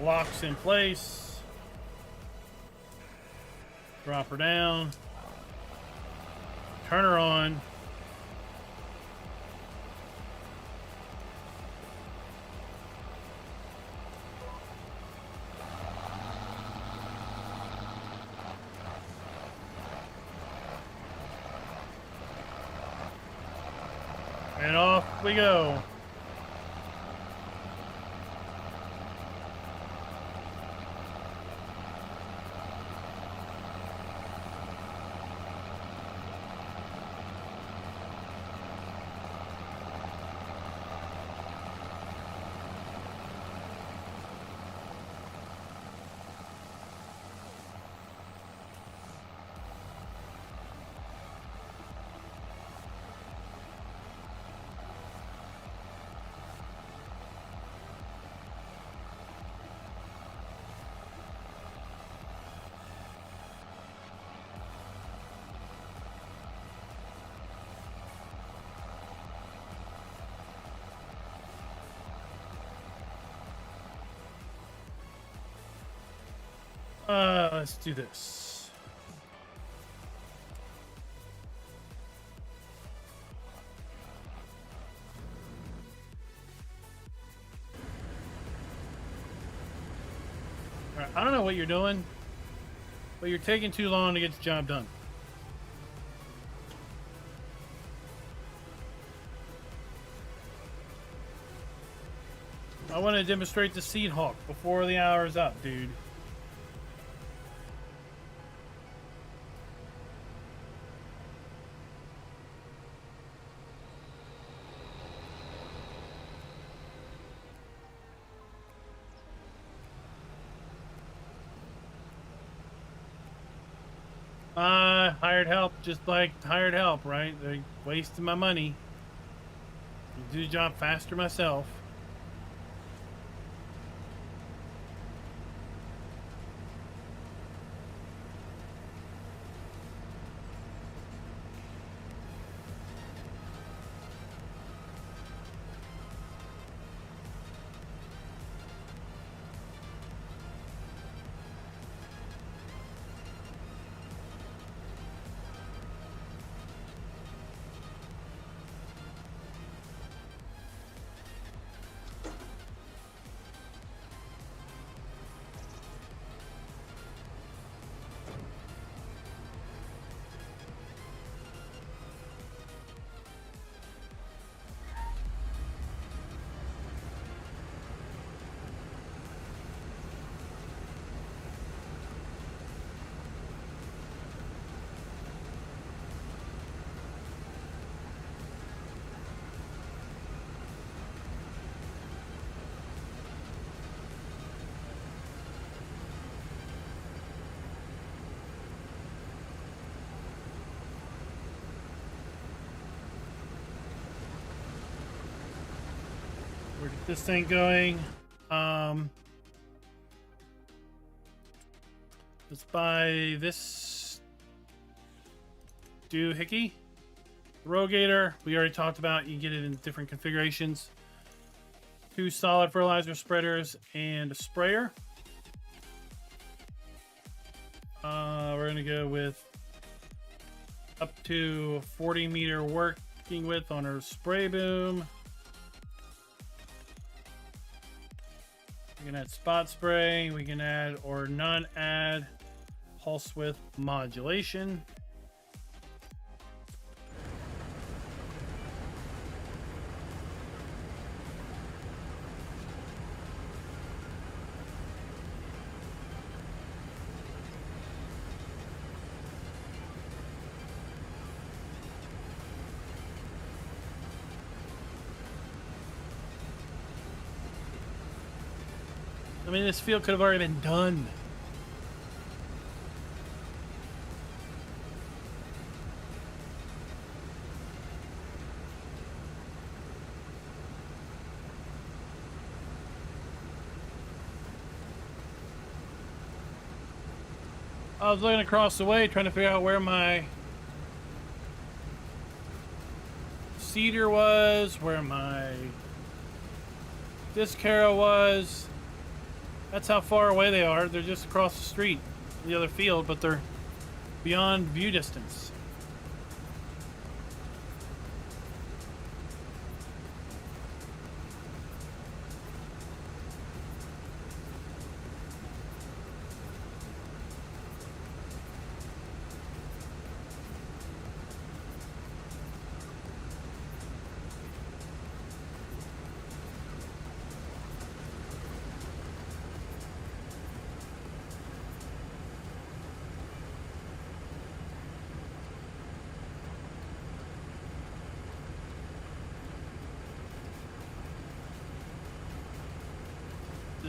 Locks in place. Drop her down. Turn her on. And off we go. Let's do this. All right, I don't know what you're doing, but you're taking too long to get the job done. I want to demonstrate the Seed Hawk before the hour is up, dude. Hired help, just like hired help, right? They're wasting my money. I do the job faster myself. We'll get this thing going. Let's buy this doohickey. Rogator, we already talked about. You can get it in different configurations. 2 solid fertilizer spreaders and a sprayer. We're gonna go with up to 40 meter working width on our spray boom. We can add spot spray. We can add or none add pulse width modulation. I mean, this field could have already been done. I was looking across the way trying to figure out where my cedar was, where my disc harrow was. That's how far away they are. They're just across the street, the other field, but they're beyond view distance.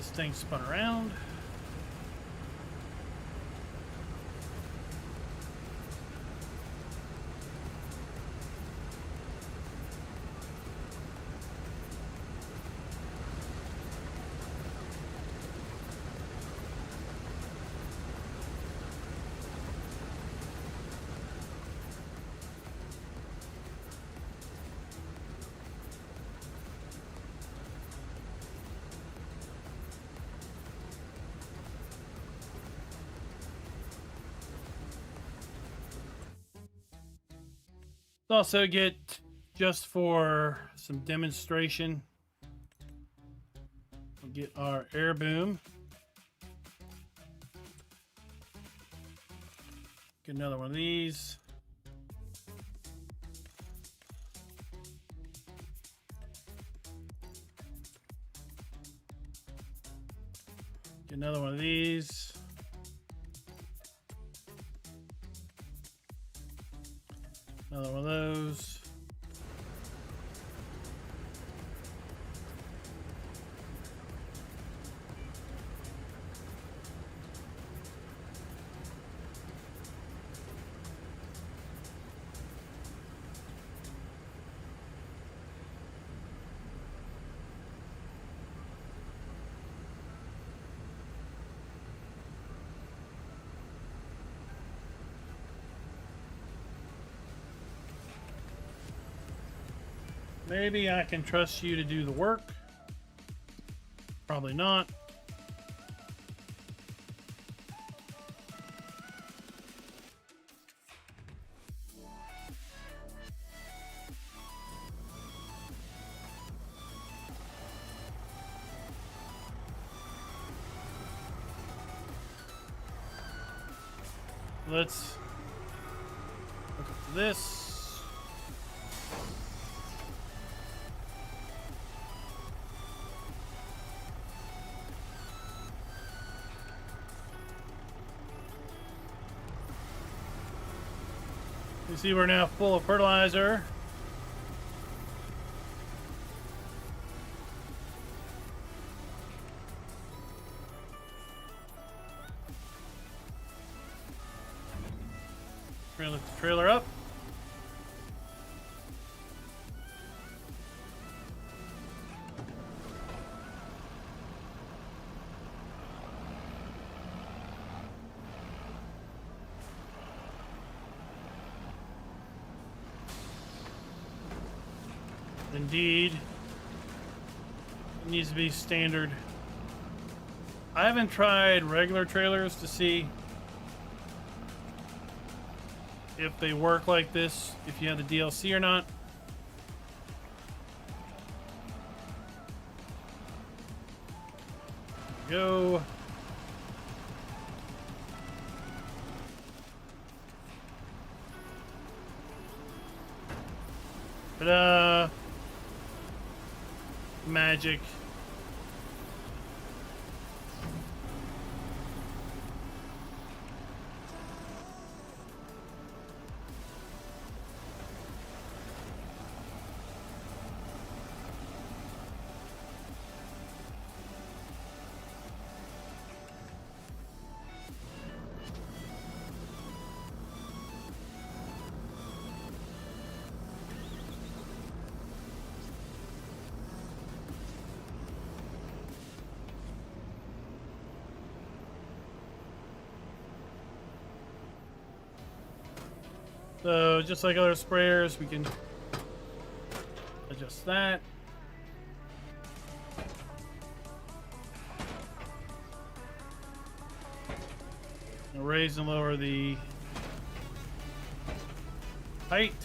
this thing spun around. Also get, just for some demonstration, we'll get our air boom. Get another one of these. Get another one of these. Another one of those. Maybe I can trust you to do the work. Probably not. Let's look at this. You see we're now full of fertilizer. We're gonna lift the trailer up. Indeed, it needs to be standard. I haven't tried regular trailers to see if they work like this, if you have the DLC or not. Go. Ta-da! Magic. So just like other sprayers, we can adjust that. And raise and lower the height.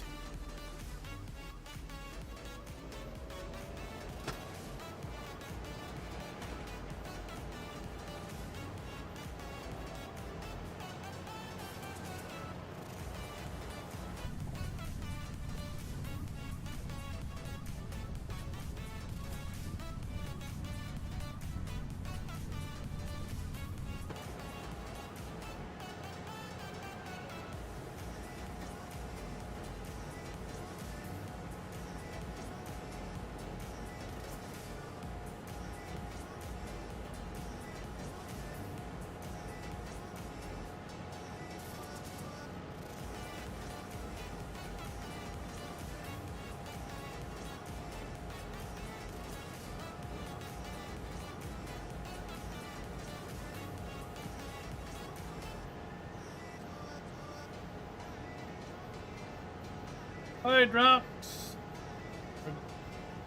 Hi, Drops.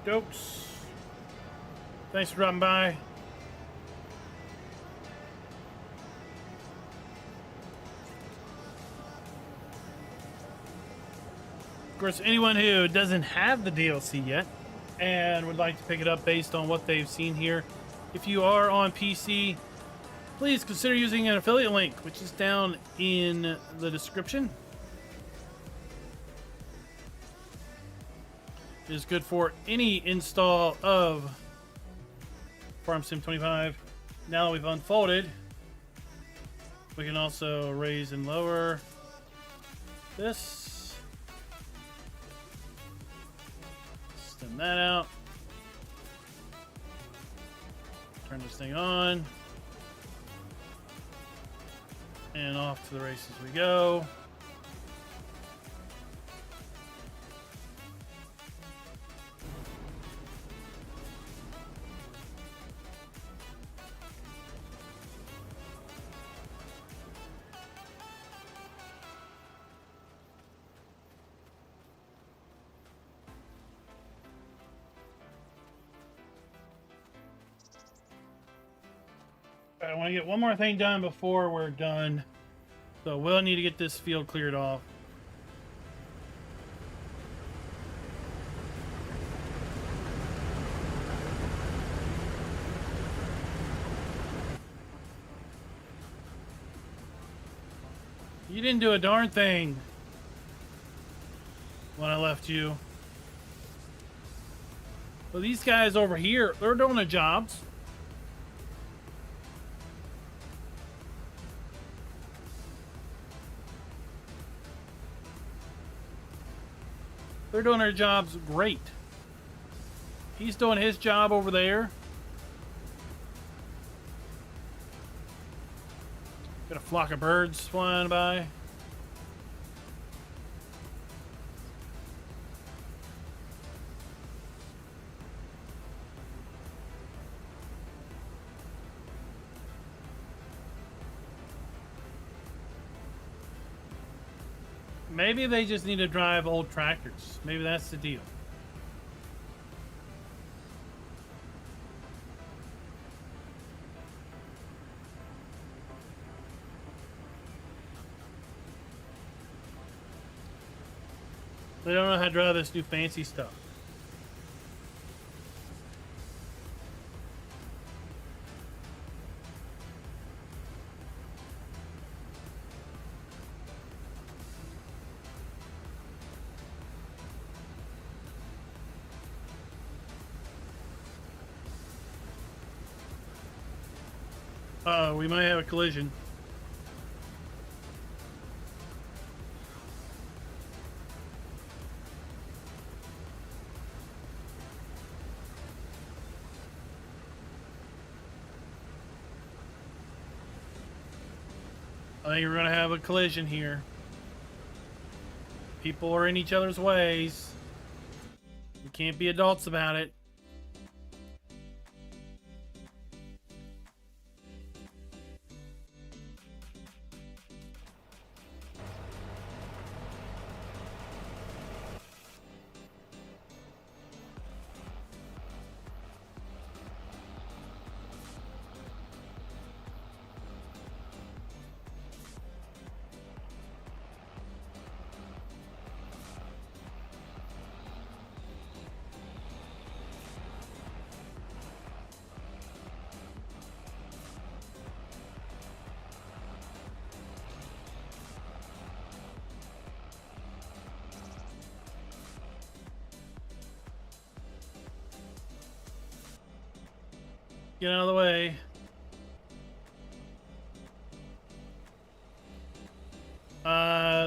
Dokes. Thanks for dropping by. Of course, anyone who doesn't have the DLC yet and would like to pick it up based on what they've seen here, if you are on PC, please consider using an affiliate link, which is down in the description. It is good for any install of Farm Sim 25. Now that we've unfolded, we can also raise and lower this. Stem that out. Turn this thing on. And off to the races we go. I want to get one more thing done before we're done. So we'll need to get this field cleared off. You didn't do a darn thing when I left you. Well, these guys over here, they're doing their jobs. They're doing their jobs great. He's doing his job over there. Got a flock of birds flying by. Maybe they just need to drive old tractors. Maybe that's the deal. They don't know how to drive this new fancy stuff. We might have a collision. I think we're going to have a collision here. People are in each other's ways. We can't be adults about it. Get out of the way.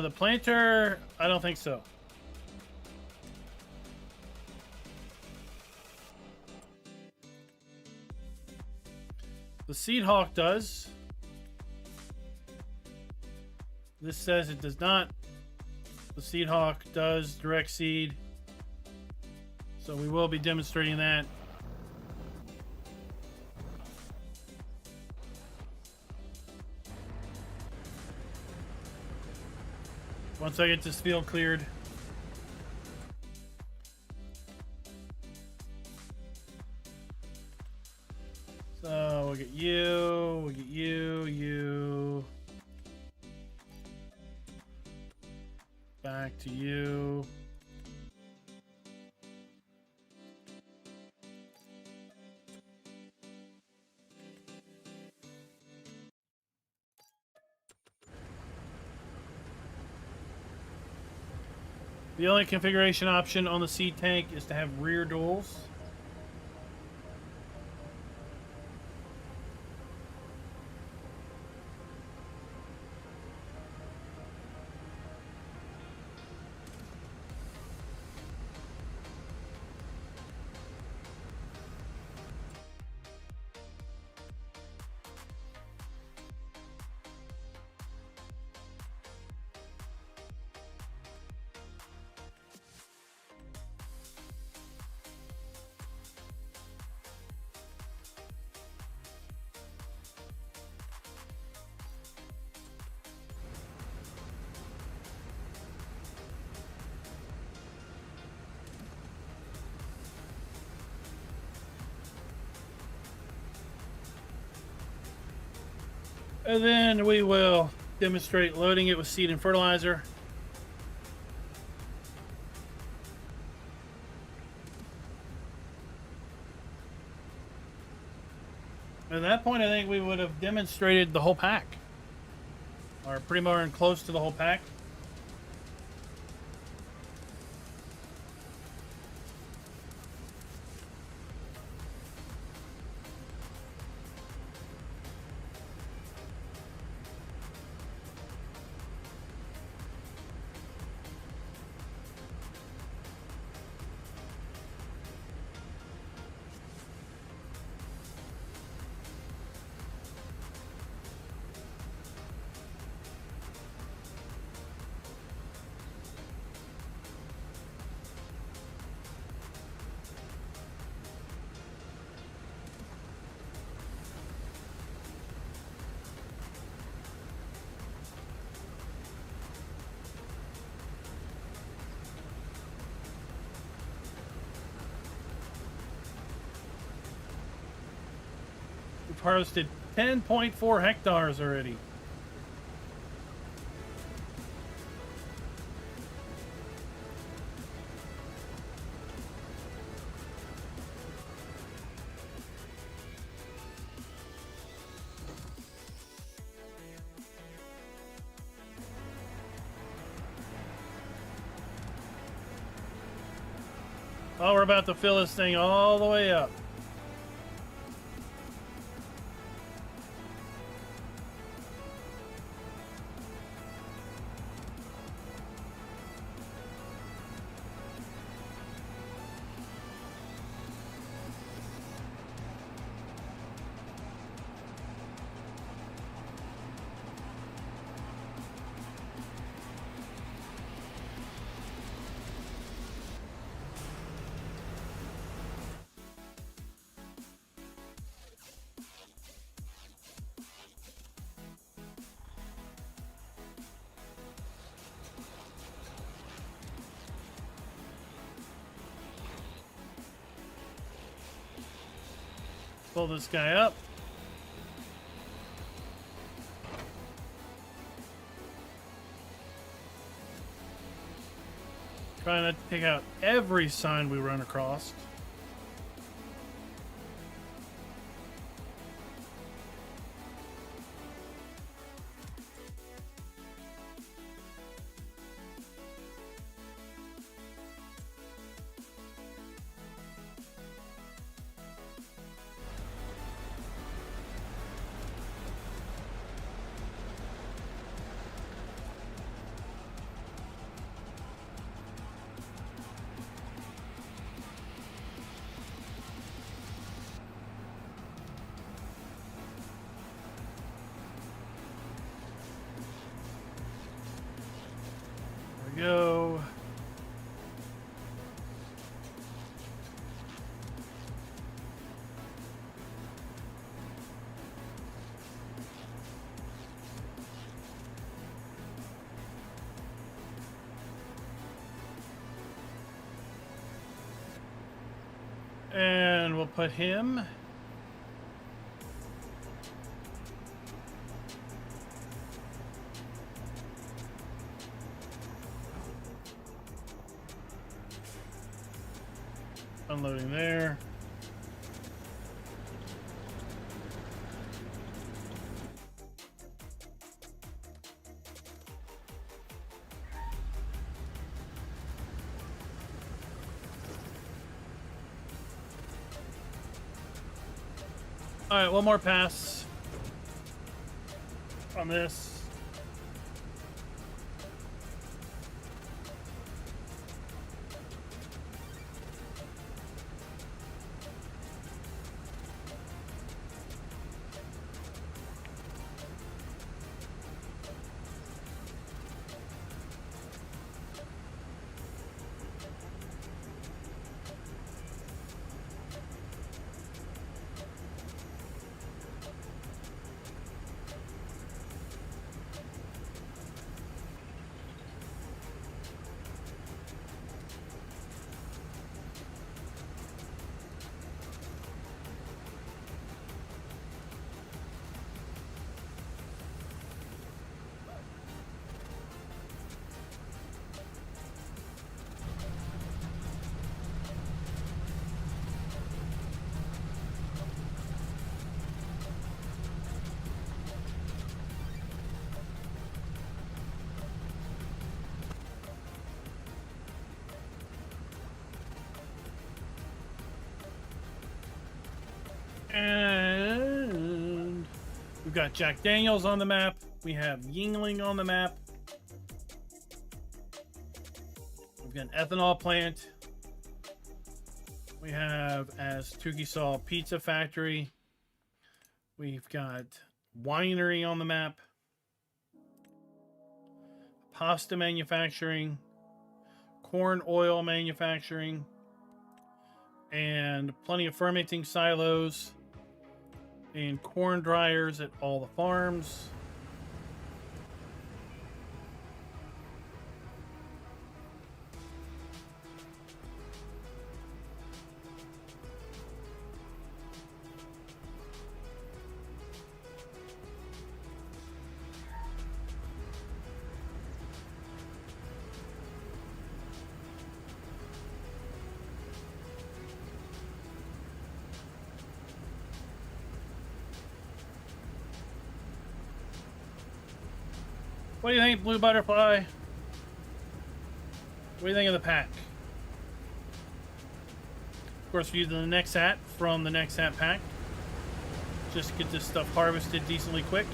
The planter, I don't think so. The Seed Hawk does. This says it does not. The Seed Hawk does direct seed. So we will be demonstrating that. Once I get this field cleared. back to you. The only configuration option on the seed tank is to have rear duals. And then we will demonstrate loading it with seed and fertilizer. At that point, I think we would have demonstrated the whole pack. Or pretty much close to the whole pack. We've harvested 10.4 hectares already. Oh, we're about to fill this thing all the way up. Pull this guy up. Try not to take out every sign we run across. Go. And we'll put him Unloading there. All right, one more pass on this. And we've got Jack Daniels on the map. We have Yingling on the map. We've got an ethanol plant. We have as Tukisaw Pizza Factory. We've got winery on the map. Pasta manufacturing. Corn oil manufacturing. And plenty of fermenting silos. And corn dryers at all the farms. What do you think, Blue Butterfly? What do you think of the pack? Of course, we're using the next hat from the next hat pack. Just to get this stuff harvested decently quick.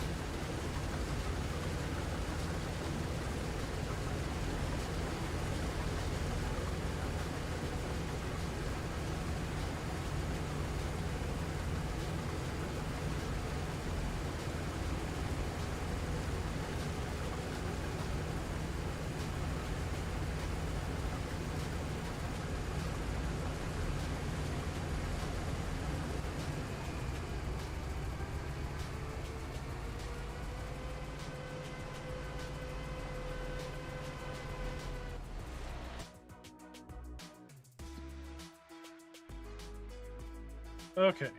Okay.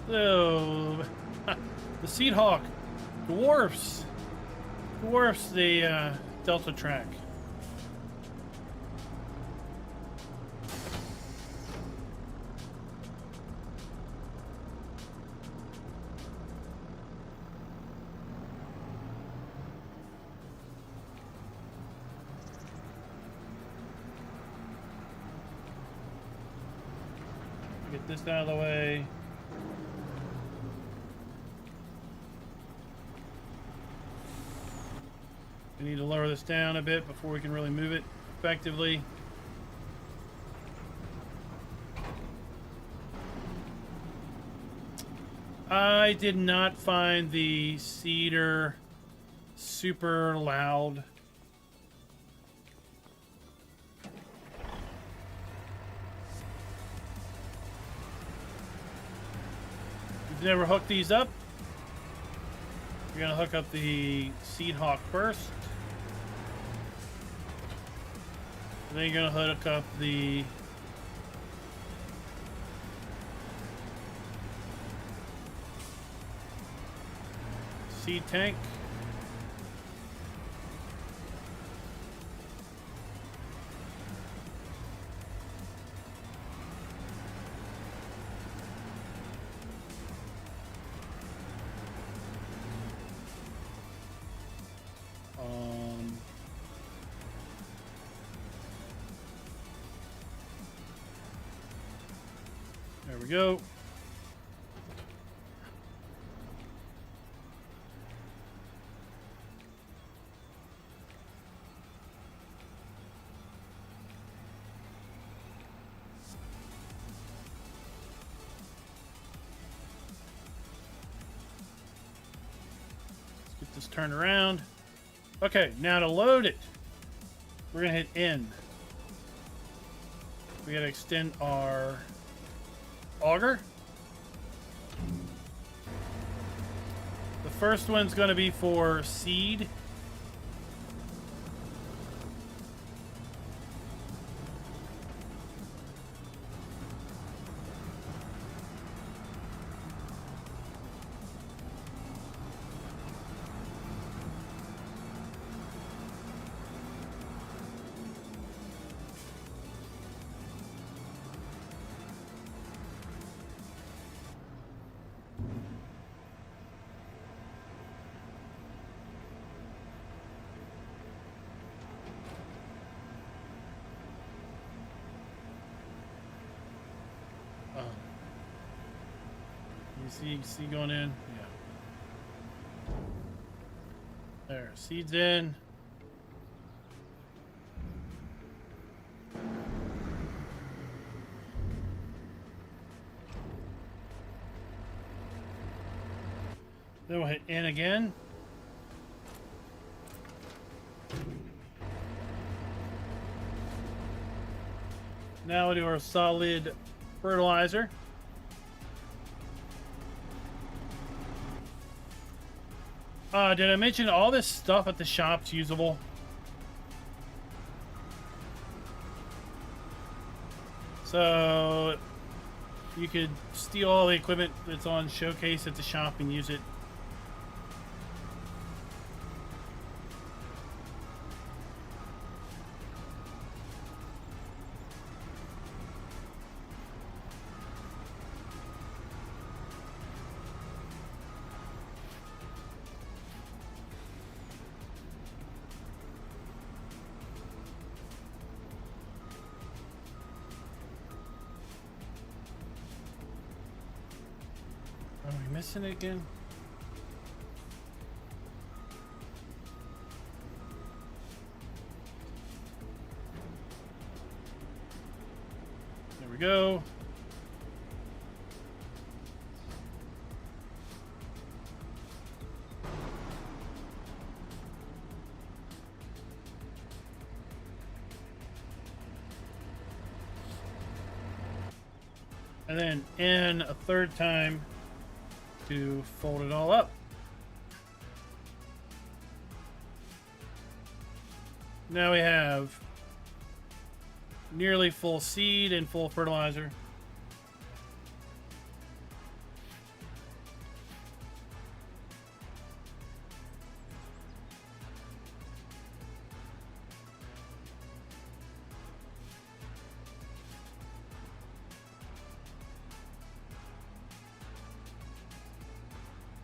So, the Seed Hawk dwarfs the Delta track. Get this out of the way. We need to lower this down a bit before we can really move it effectively. I did not find the cedar super loud. Never hooked these up. We're gonna hook up the Seed Hawk first. And then you're gonna hook up the seed tank. we go. Let's get this turned around. Okay, now to load it, we're gonna hit N. We gotta extend our auger. The first one's gonna be for seed. You see going in? Yeah. There, seeds in. Then we'll hit N again. Now we'll do our solid fertilizer. Did I mention all this stuff at the shop's usable? So you could steal all the equipment that's on showcase at the shop and use it. Are we missing it again? There we go. And then in a third time to fold it all up. Now we have nearly full seed and full fertilizer.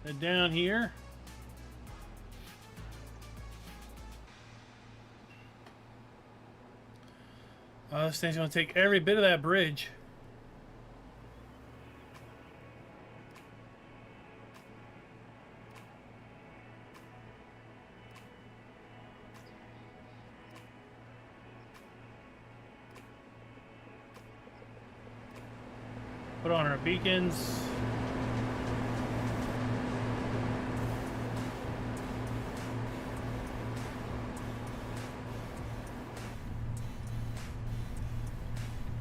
And down here, this thing's going to take every bit of that bridge. Put on our beacons.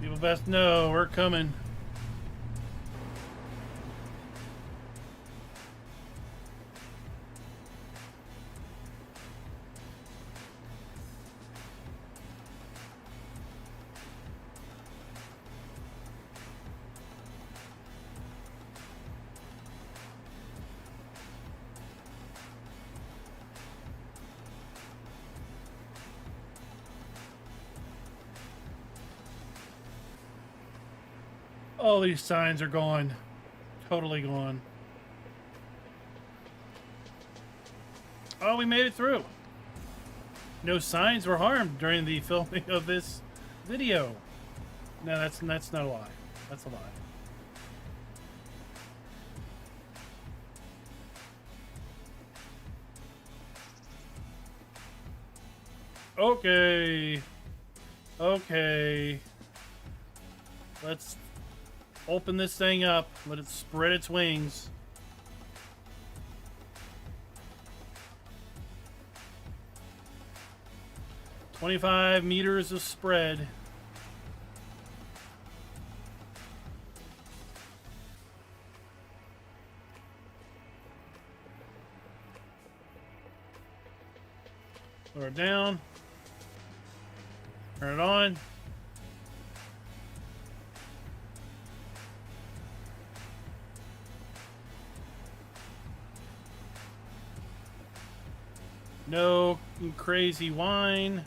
People best know we're coming. All these signs are gone. Totally gone. Oh, we made it through. No signs were harmed during the filming of this video. No, that's not a lie. That's a lie. Okay. Okay. Let's open this thing up. Let it spread its wings. "25 meters of spread." Lower it down. Turn it on. No crazy whine.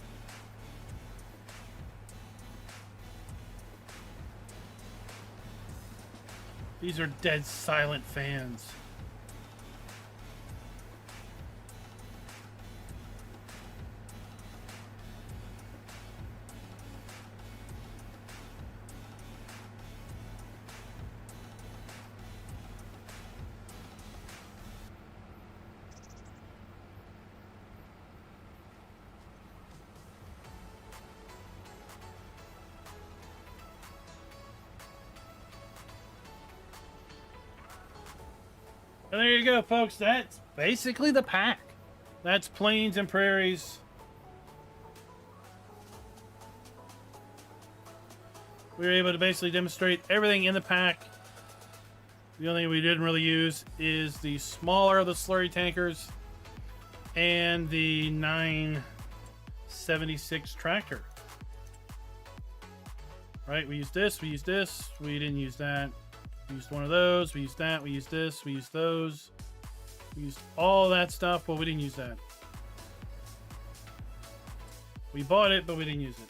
These are dead silent fans. And there you go, folks. That's basically the pack. That's Plains and Prairies. We were able to basically demonstrate everything in the pack. The only thing we didn't really use is the smaller of the slurry tankers and the 976 tractor. Right? We used this, we used this, we didn't use that. We used one of those, we used that, we used this, we used those. We used all that stuff, but we didn't use that. We bought it, but we didn't use it.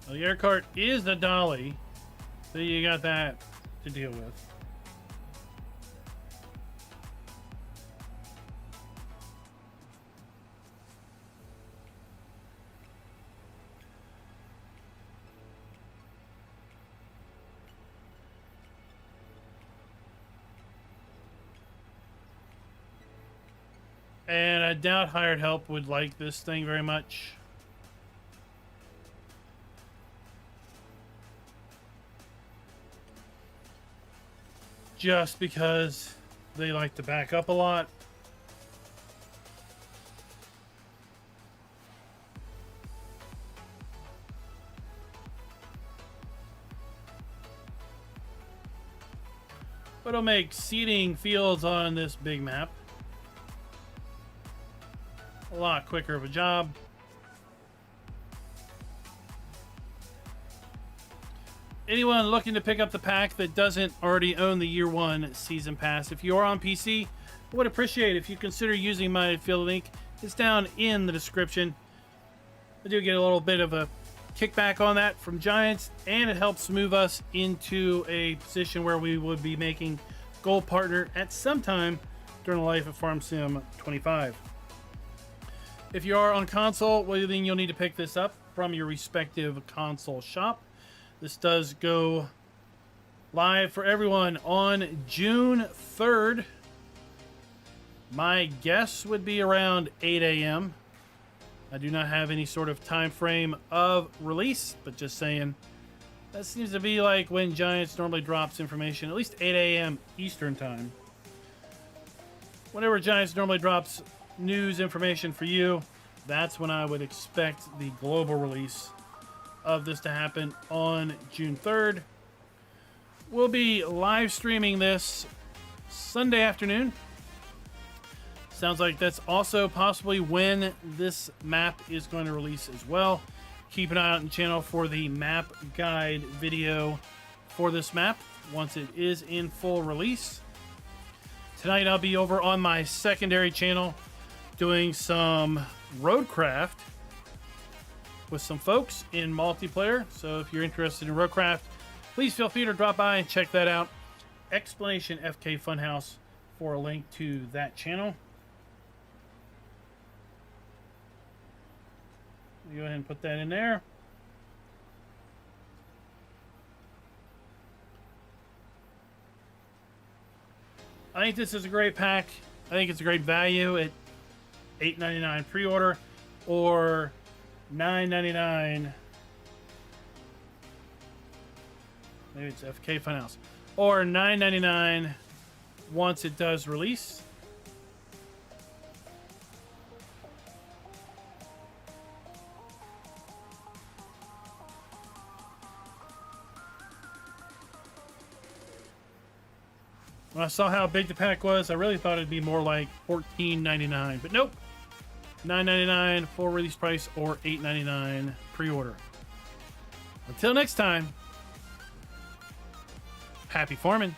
Well, the air cart is the dolly, so you got that to deal with. And I doubt hired help would like this thing very much. Just because they like to back up a lot. But it'll make seeding fields on this big map a lot quicker of a job. Anyone looking to pick up the pack that doesn't already own the Year 1 Season Pass, if you are on PC, I would appreciate it if you consider using my affiliate link. It's down in the description. I do get a little bit of a kickback on that from Giants, and it helps move us into a position where we would be making Gold Partner at some time during the life of Farm Sim 25. If you are on console, well, then you'll need to pick this up from your respective console shop. This does go live for everyone on June 3rd. My guess would be around 8 a.m. I do not have any sort of time frame of release, but just saying, that seems to be like when Giants normally drops information, at least 8 a.m. Eastern time. Whenever Giants normally drops news information for you, that's when I would expect the global release of this to happen on June 3rd. We'll be live streaming this Sunday afternoon. Sounds like that's also possibly when this map is going to release as well. Keep an eye out on the channel for the map guide video for this map once it is in full release. Tonight I'll be over on my secondary channel doing some roadcraft with some folks in multiplayer. So if you're interested in roadcraft, please feel free to drop by and check that out. Explanation FK Funhouse for a link to that channel. Go ahead and put that in there. I think this is a great pack. I think it's a great value at $8.99 pre-order or $9.99. Maybe it's FK Funhouse. Or $9.99 once it does release. When I saw how big the pack was, I really thought it'd be more like $14.99, but nope. $9.99 full release price or $8.99 pre-order. Until next time, happy farming.